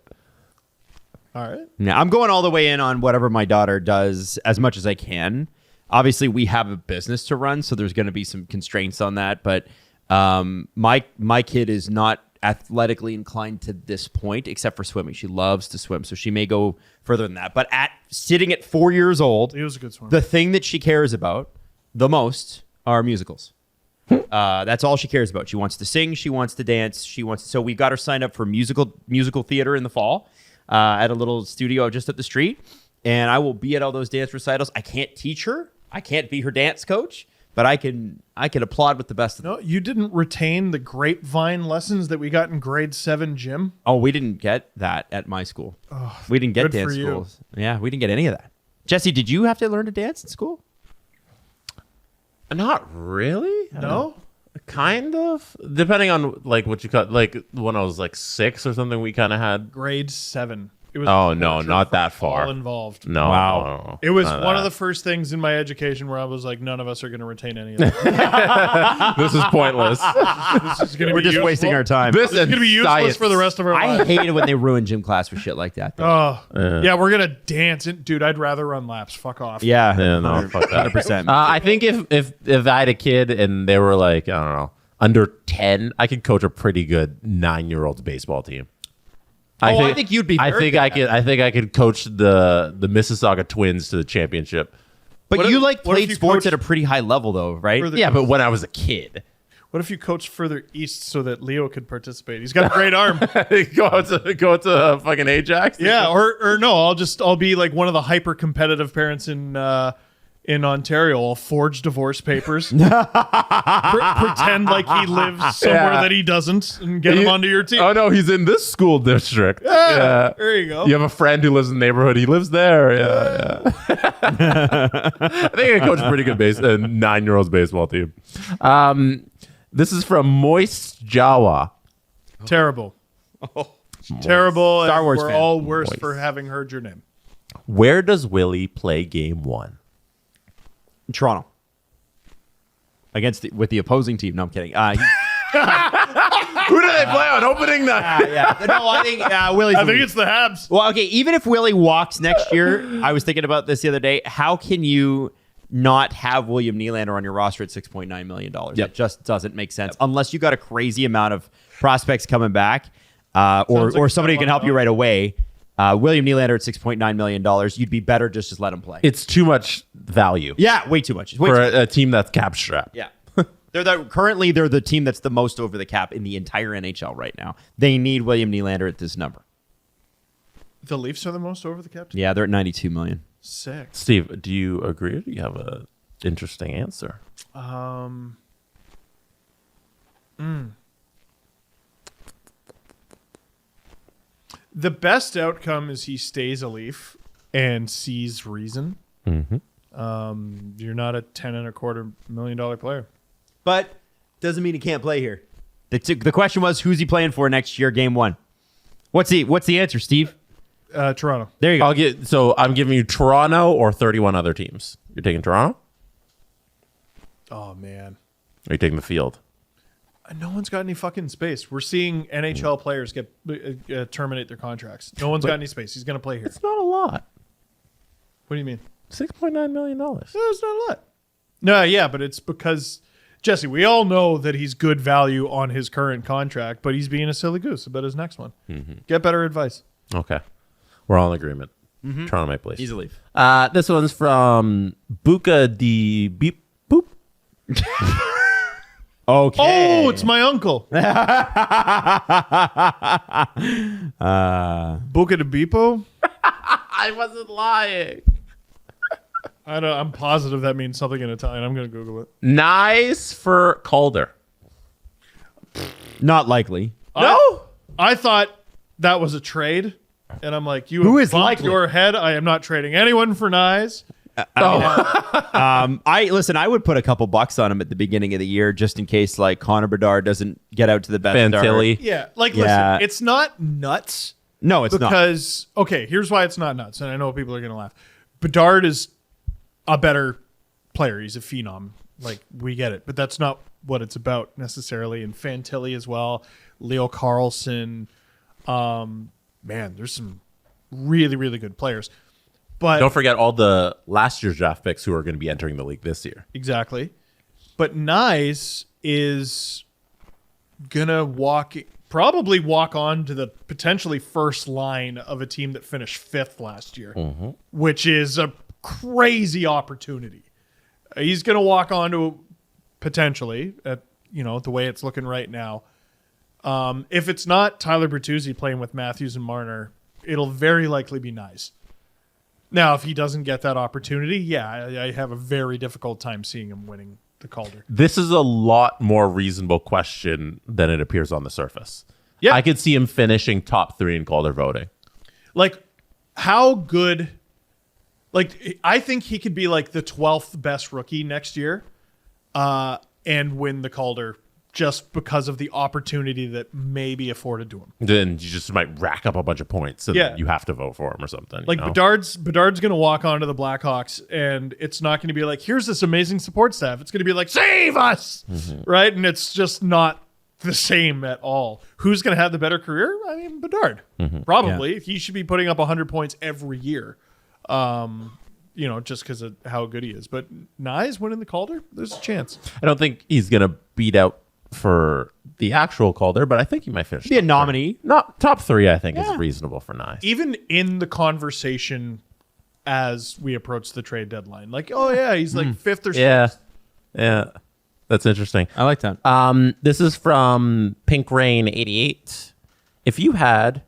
All right. Yeah, I'm going all the way in on whatever my daughter does as much as I can. Obviously, we have a business to run, so there's going to be some constraints on that. But my kid is not athletically inclined to this point, except for swimming. She loves to swim, so she may go further than that. But sitting at 4 years old, He was a good swimmer. the thing that she cares about the most are musicals. That's all she cares about. She wants to sing. She wants to dance. So we got her signed up for musical theater in the fall at a little studio just up the street. And I will be at all those dance recitals. I can't teach her. I can't be her dance coach, but I can applaud with the best of them. No, you didn't retain the grapevine lessons that we got in grade 7 gym. Oh, we didn't get that at my school. We didn't get good dance for you. schools. Yeah, we didn't get any of that. Jesse, did you have to learn to dance in school? Not really. No? Kind of, depending on like what you cut. Like when I was like 6 or something, we kind of had. Grade 7. It was Oh no, torture not for that far. all involved. No, Wow. no, It was none one of that. the first things in my education where I was like, none of us are going to retain any of that. This is pointless. This is going to We're be just useful. wasting our time. This It's and going to be useless science. for the rest of our I lives. hated when they ruined gym class for shit like that. though. Oh, yeah, we're going to dance. Dude, I'd rather run laps. Fuck off. Yeah, Yeah, no, fuck that. 100%. I think if I had a kid and they were like, I don't know, under 10, I could coach a pretty good 9-year-old baseball team. I think you'd be I very think good I at could. I think I could coach the Mississauga Twins to the championship. but what you if- like what if played you sports coached at a pretty high level, though, right? further- Yeah, but when I was a kid, What if you coached further east so that Leo could participate? He's got a great arm. go to fucking Ajax. Yeah, or no, I'll be like one of the hyper competitive parents in Ontario. I'll forge divorce papers, pretend like he lives somewhere Yeah. that he doesn't, and get him onto your team. Oh no, he's in this school district. Yeah. There you go. You have a friend who lives in the neighborhood. He lives there. Yeah. I think I coach a pretty good 9-year-olds baseball team. This is from Moist Jawa. Terrible. Terrible. Star and Wars we're fan. all worse Moist. for having heard your name. Where does Willie play game 1? Toronto with the opposing team. No, I'm kidding. Who do they play on opening night? Yeah, no, I think Willie's. I think it's the Habs. Well, okay. Even if Willie walks next year, I was thinking about this the other day. How can you not have William Nylander on your roster at $6.9 million? It just doesn't make sense unless you got a crazy amount of prospects coming back, or like somebody who can help you right away. William Nylander at $6.9 million, you'd be better just let him play. It's too much value Yeah, way too much. Way for too a team that's cap strapped. Yeah. Currently they're the team that's the most over the cap in the entire NHL right now. They need William Nylander at this number. The Leafs are the most over the cap. Yeah, they're at $92 million. Sick. Steve, do you agree or do you have a interesting answer? The best outcome is he stays a Leaf and sees reason. Mm-hmm. You're not a $10.25 million player. But doesn't mean he can't play here. The question was, who's he playing for next year, game 1? What's the answer, Steve? Toronto. There you go. I'm giving you Toronto or 31 other teams. You're taking Toronto? Oh man, Or are you taking the field? no one's got any fucking space. We're seeing NHL players get terminate their contracts. No one's got any space. He's gonna play here. It's not a lot. What do you mean? $6.9 million. No, it's not a lot. No, yeah, but it's because Jesse, we all know that he's good value on his current contract, but he's being a silly goose about his next one. Get better advice. Okay. We're all in agreement. Toronto Maple Leafs. He's a Leaf. This one's from Buka di Beep Boop. Okay. Oh, it's my uncle. Buca de Bipo? I wasn't lying. I'm positive that means something in Italian. I'm going to Google it. Nice for Calder. Not likely. No? I thought that was a trade, and I'm like, Who have is bumped likely? your head. I am not trading anyone for Nyes. I would put a couple bucks on him at the beginning of the year just in case like Connor Bedard doesn't get out to the best start. Fantilli. Yeah, like Yeah. listen, it's not nuts. No, it's not. Because okay, here's why it's not nuts, and I know people are gonna laugh. Bedard is a better player. He's a phenom. Like we get it, but that's not what it's about necessarily. And Fantilli as well, Leo Carlson. Man, there's some really, really good players. But Don't forget all the last year's draft picks who are going to be entering the league this year. exactly. But Nyes is gonna probably walk on to the potentially first line of a team that finished 5th last year, which is a crazy opportunity. He's gonna walk on to potentially at the way it's looking right now. If it's not Tyler Bertuzzi playing with Matthews and Marner, it'll very likely be Nyes. Now, if he doesn't get that opportunity, I have a very difficult time seeing him winning the Calder. This is a lot more reasonable question than it appears on the surface. Yeah. I could see him finishing top 3 in Calder voting. Like, how good... Like, I think he could be, like, the 12th best rookie next year and win the Calder just because of the opportunity that may be afforded to him. Then you just might rack up a bunch of points, and Yeah. you have to vote for him or something. Like you know? Bedard's going to walk onto the Blackhawks, and it's not going to be like, here's this amazing support staff. It's going to be like, save us, right? And it's just not the same at all. Who's going to have the better career? I mean, Bedard, probably. He should be putting up 100 points every year, just because of how good he is. But Nyes winning the Calder, there's a chance. I don't think he's gonna beat out for the actual Calder, but I think he might finish. Be a nominee. Not top 3. I think is reasonable for Nice. Even in the conversation as we approach the trade deadline, like, oh yeah, he's like 5th or 6th. Yeah, that's interesting. I like that. This is from Pink Rain 88. If you had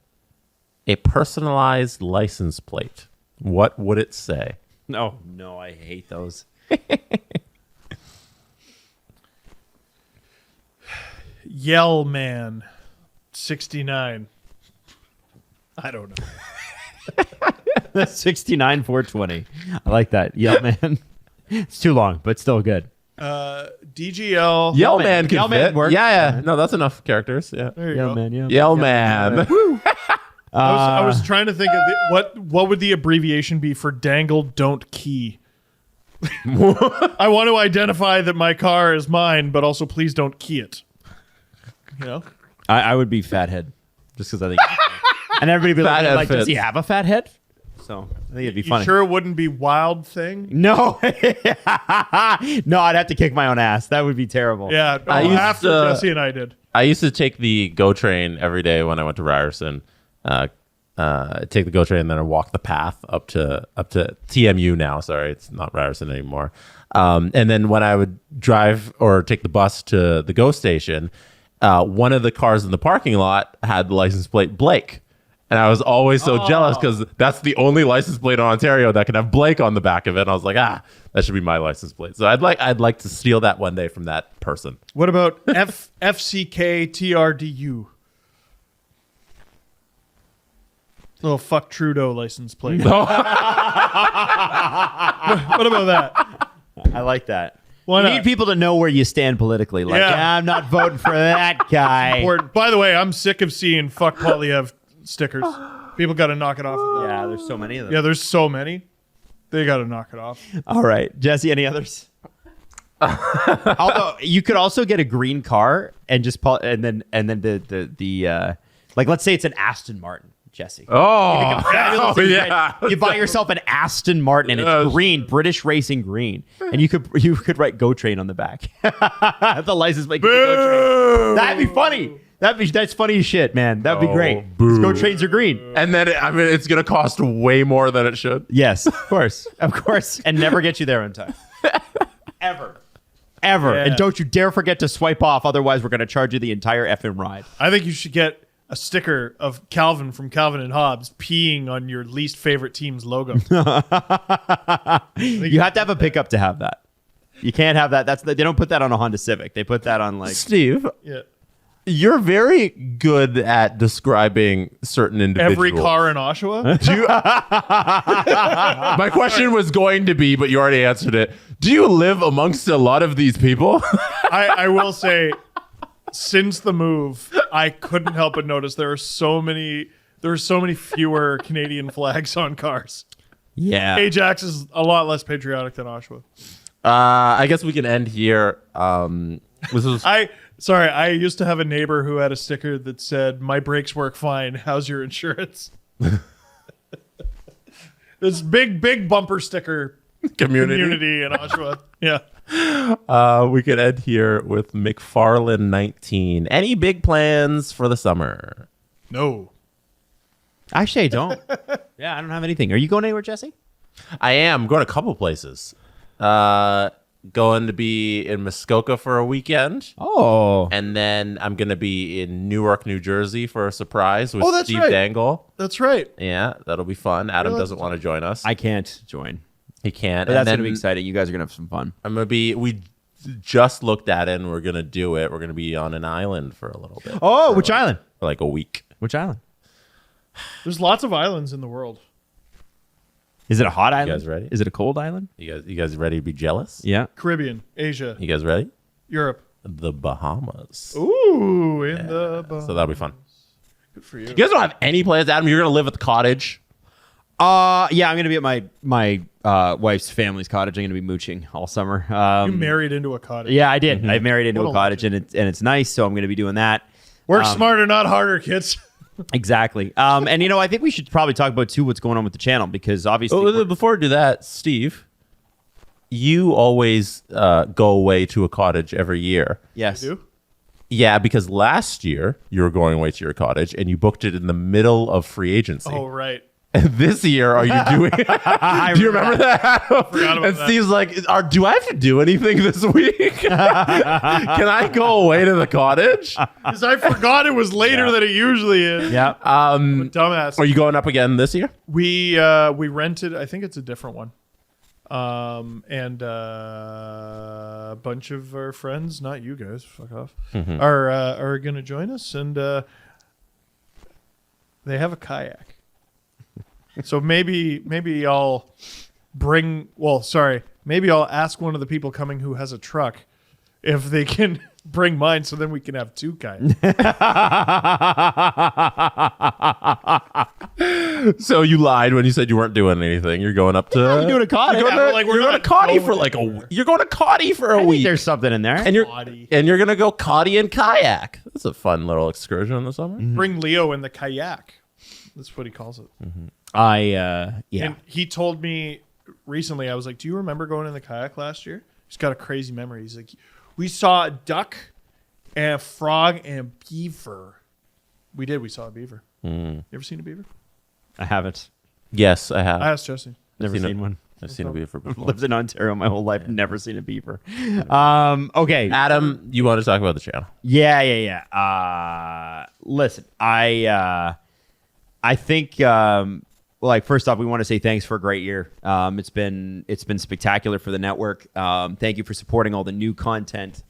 a personalized license plate, what would it say? No, I hate those. Yell Man 69. I don't know. 69 420. I like that. Yeah, man. It's too long, but still good. DGL. Yell Man can Yell Man fit. works. Yeah. No, that's enough characters. Yeah. There you Yeah, go. man. Yeah. Yell Man. I was trying to think of what would the abbreviation be for Dangle Don't Key. I want to identify that my car is mine, but also please don't key it. You know? I would be fathead, just because I think. And everybody be Fathead like, does fits. he have a fat head? So I think it'd be You funny. sure it wouldn't be Wild Thing? No, no, I'd have to kick my own ass. That would be terrible. Yeah, used after to- Jesse and I did. I used to take the GO train every day when I went to Ryerson. Take the GO train and then I walk the path up to TMU now. Sorry, it's not Ryerson anymore. And then when I would drive or take the bus to the GO station, one of the cars in the parking lot had the license plate Blake. And I was always so jealous because that's the only license plate in Ontario that can have Blake on the back of it. And I was like, that should be my license plate. So I'd like to steal that one day from that person. What about FCK-TRDU? Little fuck Trudeau license plate. What about that? I like that. Why You not? need people to know where you stand politically. Like, Yeah. I'm not voting for that guy. Or, by the way, I'm sick of seeing fuck Polyev stickers. People got to knock it off. With that. Yeah, there's so many of them. Yeah, there's so many. They got to knock it off. All right, Jesse. Any others? Although you could also get a green car and just and then the like, let's say it's an Aston Martin, Jesse. You buy yourself an Aston Martin and it's green, British racing green, and you could write "Go Train" on the back. The license plate. Go Train. That'd be funny. That's funny as shit, man. That'd be great. 'Cause Go Trains are green. And then it's gonna cost way more than it should. Yes, of course, and never get you there on time. Ever. Yeah. And don't you dare forget to swipe off, otherwise we're going to charge you the entire effing ride. I think you should get a sticker of Calvin from Calvin and Hobbes peeing on your least favorite team's logo. You have to have a pickup to have that. You can't have that. They don't put that on a Honda Civic. They put that on like. Steve, Yeah. you're very good at describing certain individuals. Every car in Oshawa? My question was going to be, but you already answered it. Do you live amongst a lot of these people? I will say, since the move, I couldn't help but notice there are so many fewer Canadian flags on cars. Yeah. Ajax is a lot less patriotic than Oshawa. I guess we can end here. This was I used to have a neighbor who had a sticker that said, "My brakes work fine. How's your insurance?" This big bumper sticker community in Oshawa. Yeah. We could end here with McFarlane 19. Any big plans for the summer? No. Actually, I don't. Yeah, I don't have anything. Are you going anywhere, Jesse? I am going a couple places. Going to be in Muskoka for a weekend. Oh. And then I'm going to be in Newark, New Jersey for a surprise with that's Steve right. Dangle. That's right. Yeah, that'll be fun. Adam doesn't want to join us. I can't join. He can't. But And that's then going to be exciting. You guys are going to have some fun. I'm going to be, we just looked at it and we're going to do it. We're going to be on an island for a little bit. Oh, which island? For like a week. Which island? There's lots of islands in the world. Is it a hot island? guys ready? Is it a cold island? You guys ready to be jealous? Yeah. Caribbean, Asia, You guys ready? Europe. the Bahamas. Ooh, in the So that'll be fun. Good for you. You guys don't have any plans, Adam? You're going to live at the cottage? Yeah, I'm gonna be at my wife's family's cottage. I'm gonna be mooching all summer. You married into a cottage. Yeah, I did. I married into What a a cottage, and it's nice. So I'm gonna be doing that. Work smarter, not harder, kids. Exactly. And I think we should probably talk about too what's going on with the channel, because obviously Before we do that, Steve, you always go away to a cottage every year. yes. You? Yeah, because last year you were going away to your cottage and you booked it in the middle of free agency. Oh, right. And this year, are you doing? Do you remember that? about And that. Steve's like, "Do I have to do anything this week? Can I go away to the cottage?" Because I forgot it was later than it usually is. Yeah. Dumbass. Are you going up again this year? We rented. I think it's a different one. And a bunch of our friends, not you guys, fuck off, are going to join us, and they have a kayak. So maybe I'll bring. Well, sorry. Maybe I'll ask one of the people coming who has a truck if they can bring mine, so then we can have two kayaks. So you lied when you said you weren't doing anything. You're going up to. You're doing a cottage. You're going to, like, we're you're going not to Cotty going for like a. You're going to Cotty for a I think week. there's something in there. And you're Cotty. gonna go Cotty and kayak. That's a fun little excursion in the summer. Bring Leo in the kayak. That's what he calls it. yeah. And he told me recently, I was like, "Do you remember going in the kayak last year?" He's got a crazy memory. He's like, "We saw a duck and a frog and a beaver." We did. We saw a beaver. You ever seen a beaver? I haven't. Yes, I have. I asked Jesse. Never Seen seen it. one. I've seen a beaver before. Lived in Ontario my whole life. Never seen a beaver. Okay. Adam, you want to talk about the channel? Yeah. Listen, I think like first off, we want to say thanks for a great year. It's been spectacular for the network. Thank you for supporting all the new content,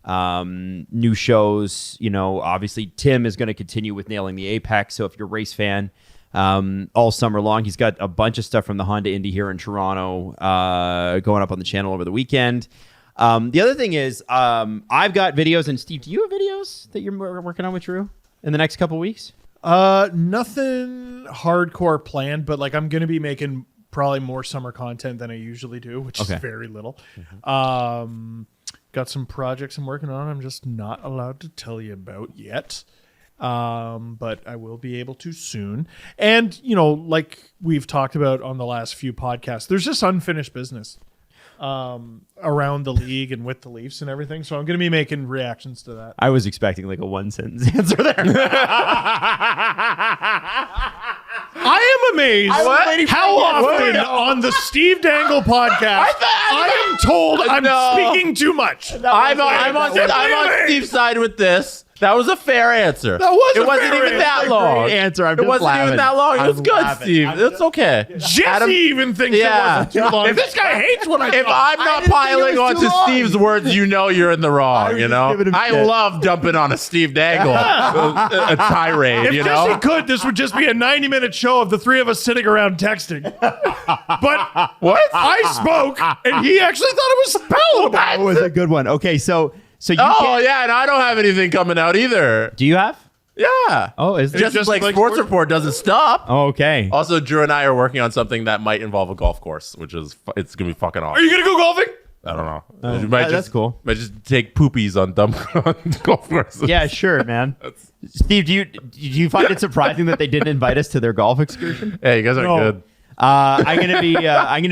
new shows. Obviously Tim is going to continue with Nailing the Apex. So if you're a race fan, all summer long, he's got a bunch of stuff from the Honda Indy here in Toronto going up on the channel over the weekend. The other thing is I've got videos, and Steve, do you have videos that you're working on with Drew in the next couple weeks? Nothing hardcore planned, but like I'm gonna be making probably more summer content than I usually do, which is very little. Got some projects I'm working on. I'm just not allowed to tell you about yet. But I will be able to soon. And like we've talked about on the last few podcasts, there's just unfinished business around the league and with the Leafs and everything. So I'm going to be making reactions to that. I was expecting like a one sentence answer there. I am amazed how often on the Steve Dangle podcast I am told I'm speaking too much. I'm on Steve's side with this. That was a fair answer. That was it a wasn't fair even that answer. long. Great answer. I'm It just wasn't laughing. even that long. It was I'm good, laughing. Steve. It's okay. Jesse Adam- even thinks it wasn't too long. If this guy hates what I If talk, I'm not didn't think piling it was too onto long. Steve's words, you're in the wrong. was just giving him I shit. love dumping on a Steve Dangle, a tirade. if Jesse could, this would just be a 90-minute show of the three of us sitting around texting. But What? I spoke, and he actually thought it was palatable. That was a good one. Okay, so you Oh can't- yeah, and I don't have anything coming out either. do you have? Yeah. Oh, is there? Just like Sports Report doesn't stop. Oh, okay. Also, Drew and I are working on something that might involve a golf course, which is it's gonna be fucking awesome. Are you going to go golfing? I don't know. Oh, Might that's cool. Might just take poopies on dumb on golf courses. Yeah, sure, man. Steve, do you find it surprising that they didn't invite us to their golf excursion? Hey, you guys are No. good. I'm gonna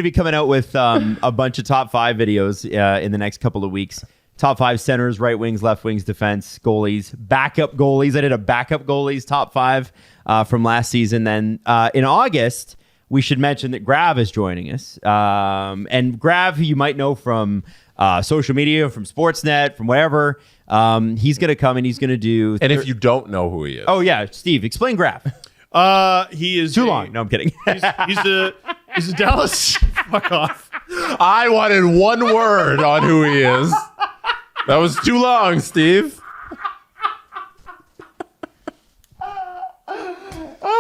be coming out with a bunch of top 5 videos in the next couple of weeks. Top 5 centers, right wings, left wings, defense, goalies, backup goalies. I did a backup goalies top 5 from last season. Then in August, we should mention that Grav is joining us. And Grav, who you might know from social media, from Sportsnet, from wherever, he's going to come and he's going to do. And if you don't know who he is, Oh, yeah, Steve, explain Grav. He is Too long. No, I'm kidding. He's a Dallas. Fuck off. I wanted one word on who he is. That was too long, Steve.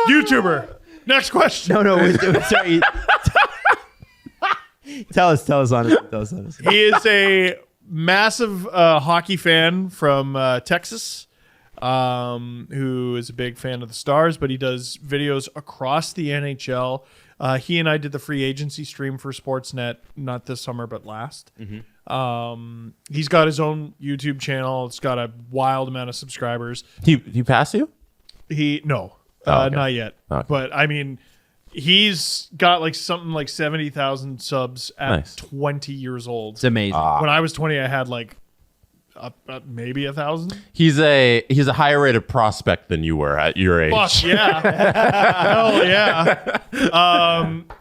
YouTuber. Next question. No, sorry. Tell us honestly. He is a massive hockey fan from Texas, who is a big fan of the Stars, but he does videos across the NHL. He and I did the free agency stream for Sportsnet, not this summer, but last. He's got his own YouTube channel. It's got a wild amount of subscribers. He pass you? No, okay. not yet. Okay. But I mean, he's got like something like 70,000 subs at 20 years old. It's amazing. When I was 20, I had like maybe 1,000. He's a higher rated prospect than you were at your age. Fuck yeah. Hell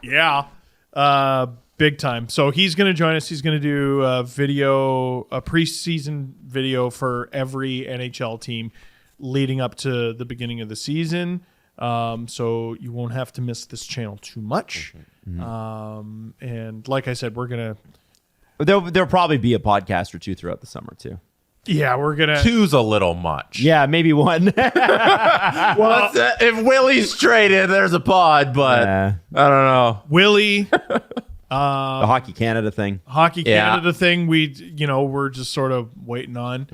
yeah. Yeah. Big time. So he's going to join us. He's going to do a preseason video for every NHL team leading up to the beginning of the season. So you won't have to miss this channel too much. And like I said, we're going to... There'll probably be a podcast or two throughout the summer too. Yeah, we're going to... Two's a little much. Yeah, maybe one. Well, if Willie's traded, there's a pod, but Yeah. I don't know. Willie... The Hockey Canada thing. Hockey Yeah. Canada thing, we're just sort of waiting on.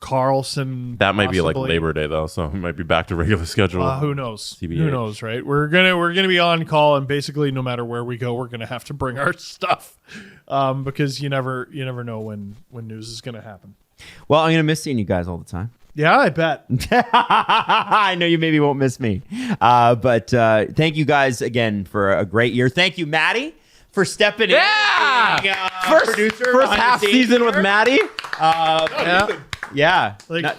Carlson, That might be like possibly. Labor Day though, so it might be back to regular schedule. Who knows? CBH. Who knows, right? We're gonna be on call, and basically, no matter where we go, we're gonna have to bring our stuff because you never know when news is gonna happen. Well, I'm gonna miss seeing you guys all the time. Yeah, I bet. I know you maybe won't miss me, but thank you guys again for a great year. Thank you, Maddie, for stepping in. Being, First half season with Maddie. Yeah.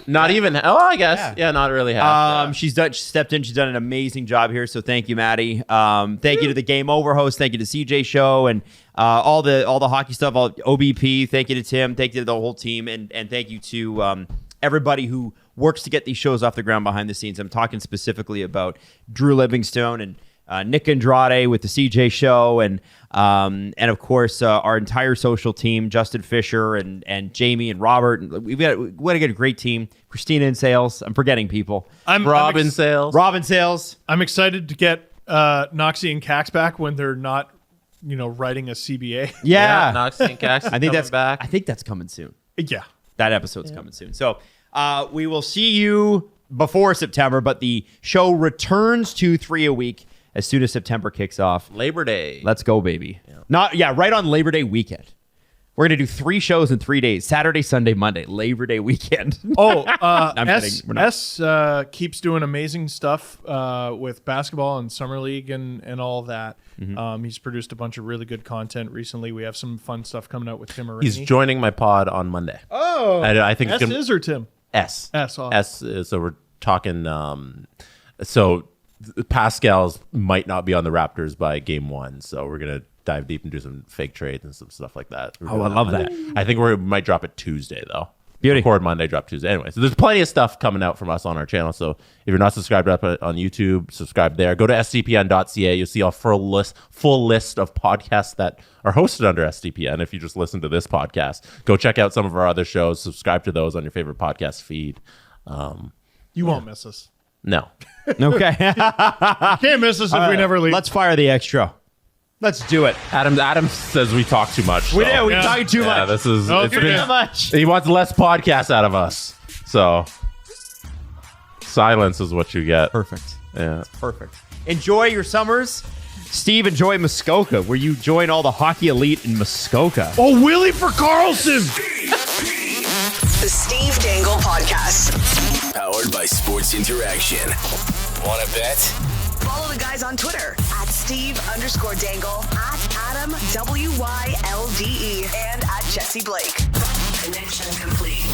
Not even. Oh, I guess. Yeah, not really half. She stepped in. She's done an amazing job here. So thank you, Maddie. Thank you to the Game Over host. Thank you to CJ Show and all the hockey stuff. All OBP. Thank you to Tim. Thank you to the whole team. And thank you to everybody who works to get these shows off the ground behind the scenes. I'm talking specifically about Drew Livingstone and Nick Andrade with the CJ Show, and of course our entire social team, Justin Fisher and Jamie and Robert. We've got a great team. Christina in sales. I'm forgetting people. Robin Sales. Robin Sales. I'm excited to get Noxie and Cax back when they're not, writing a CBA. Yeah. Noxie and Cax I think that's back. I think that's coming soon. Yeah. That episode's coming soon. So we will see you before September, but the show returns to 3 a week as soon as September kicks off. Labor Day. Let's go, baby. Right on Labor Day weekend. We're going to do 3 shows in 3 days. Saturday, Sunday, Monday. Labor Day weekend. I'm kidding. We're not. Keeps doing amazing stuff with basketball and Summer League and all of that. He's produced a bunch of really good content recently. We have some fun stuff coming out with Tim Marini. He's joining my pod on Monday. Oh, I think S is or Tim? S. S. Awesome. S. So we're talking. So Pascal's might not be on the Raptors by game 1, so we're gonna dive deep and do some fake trades and some stuff like that. I love that. I think we might drop it Tuesday though. Beauty. Record Monday, drop Tuesday. Anyway, so there's plenty of stuff coming out from us on our channel. So if you're not subscribed up on YouTube, subscribe there. Go to sdpn.ca. You'll see a full list of podcasts that are hosted under SDPN. If you just listen to this podcast, go check out some of our other shows. Subscribe to those on your favorite podcast feed. You won't miss us. No. Okay. Can't miss us if we never leave. Let's fire the extra. Let's do it. Adam says we talk too much. We so. do. We're talking too much. This is Oh, it's too been, much. He wants less podcasts out of us. So silence is what you get. Perfect. Yeah. Perfect. Enjoy your summers. Steve, enjoy Muskoka, where you join all the hockey elite in Muskoka. Oh, Willie for Carlson. The Steve Dangle Podcast. Powered by Sports Interaction. Want to bet? Follow the guys on Twitter at Steve_Dangle, at Adam WYLDE, and at Jesse Blake. Connection complete.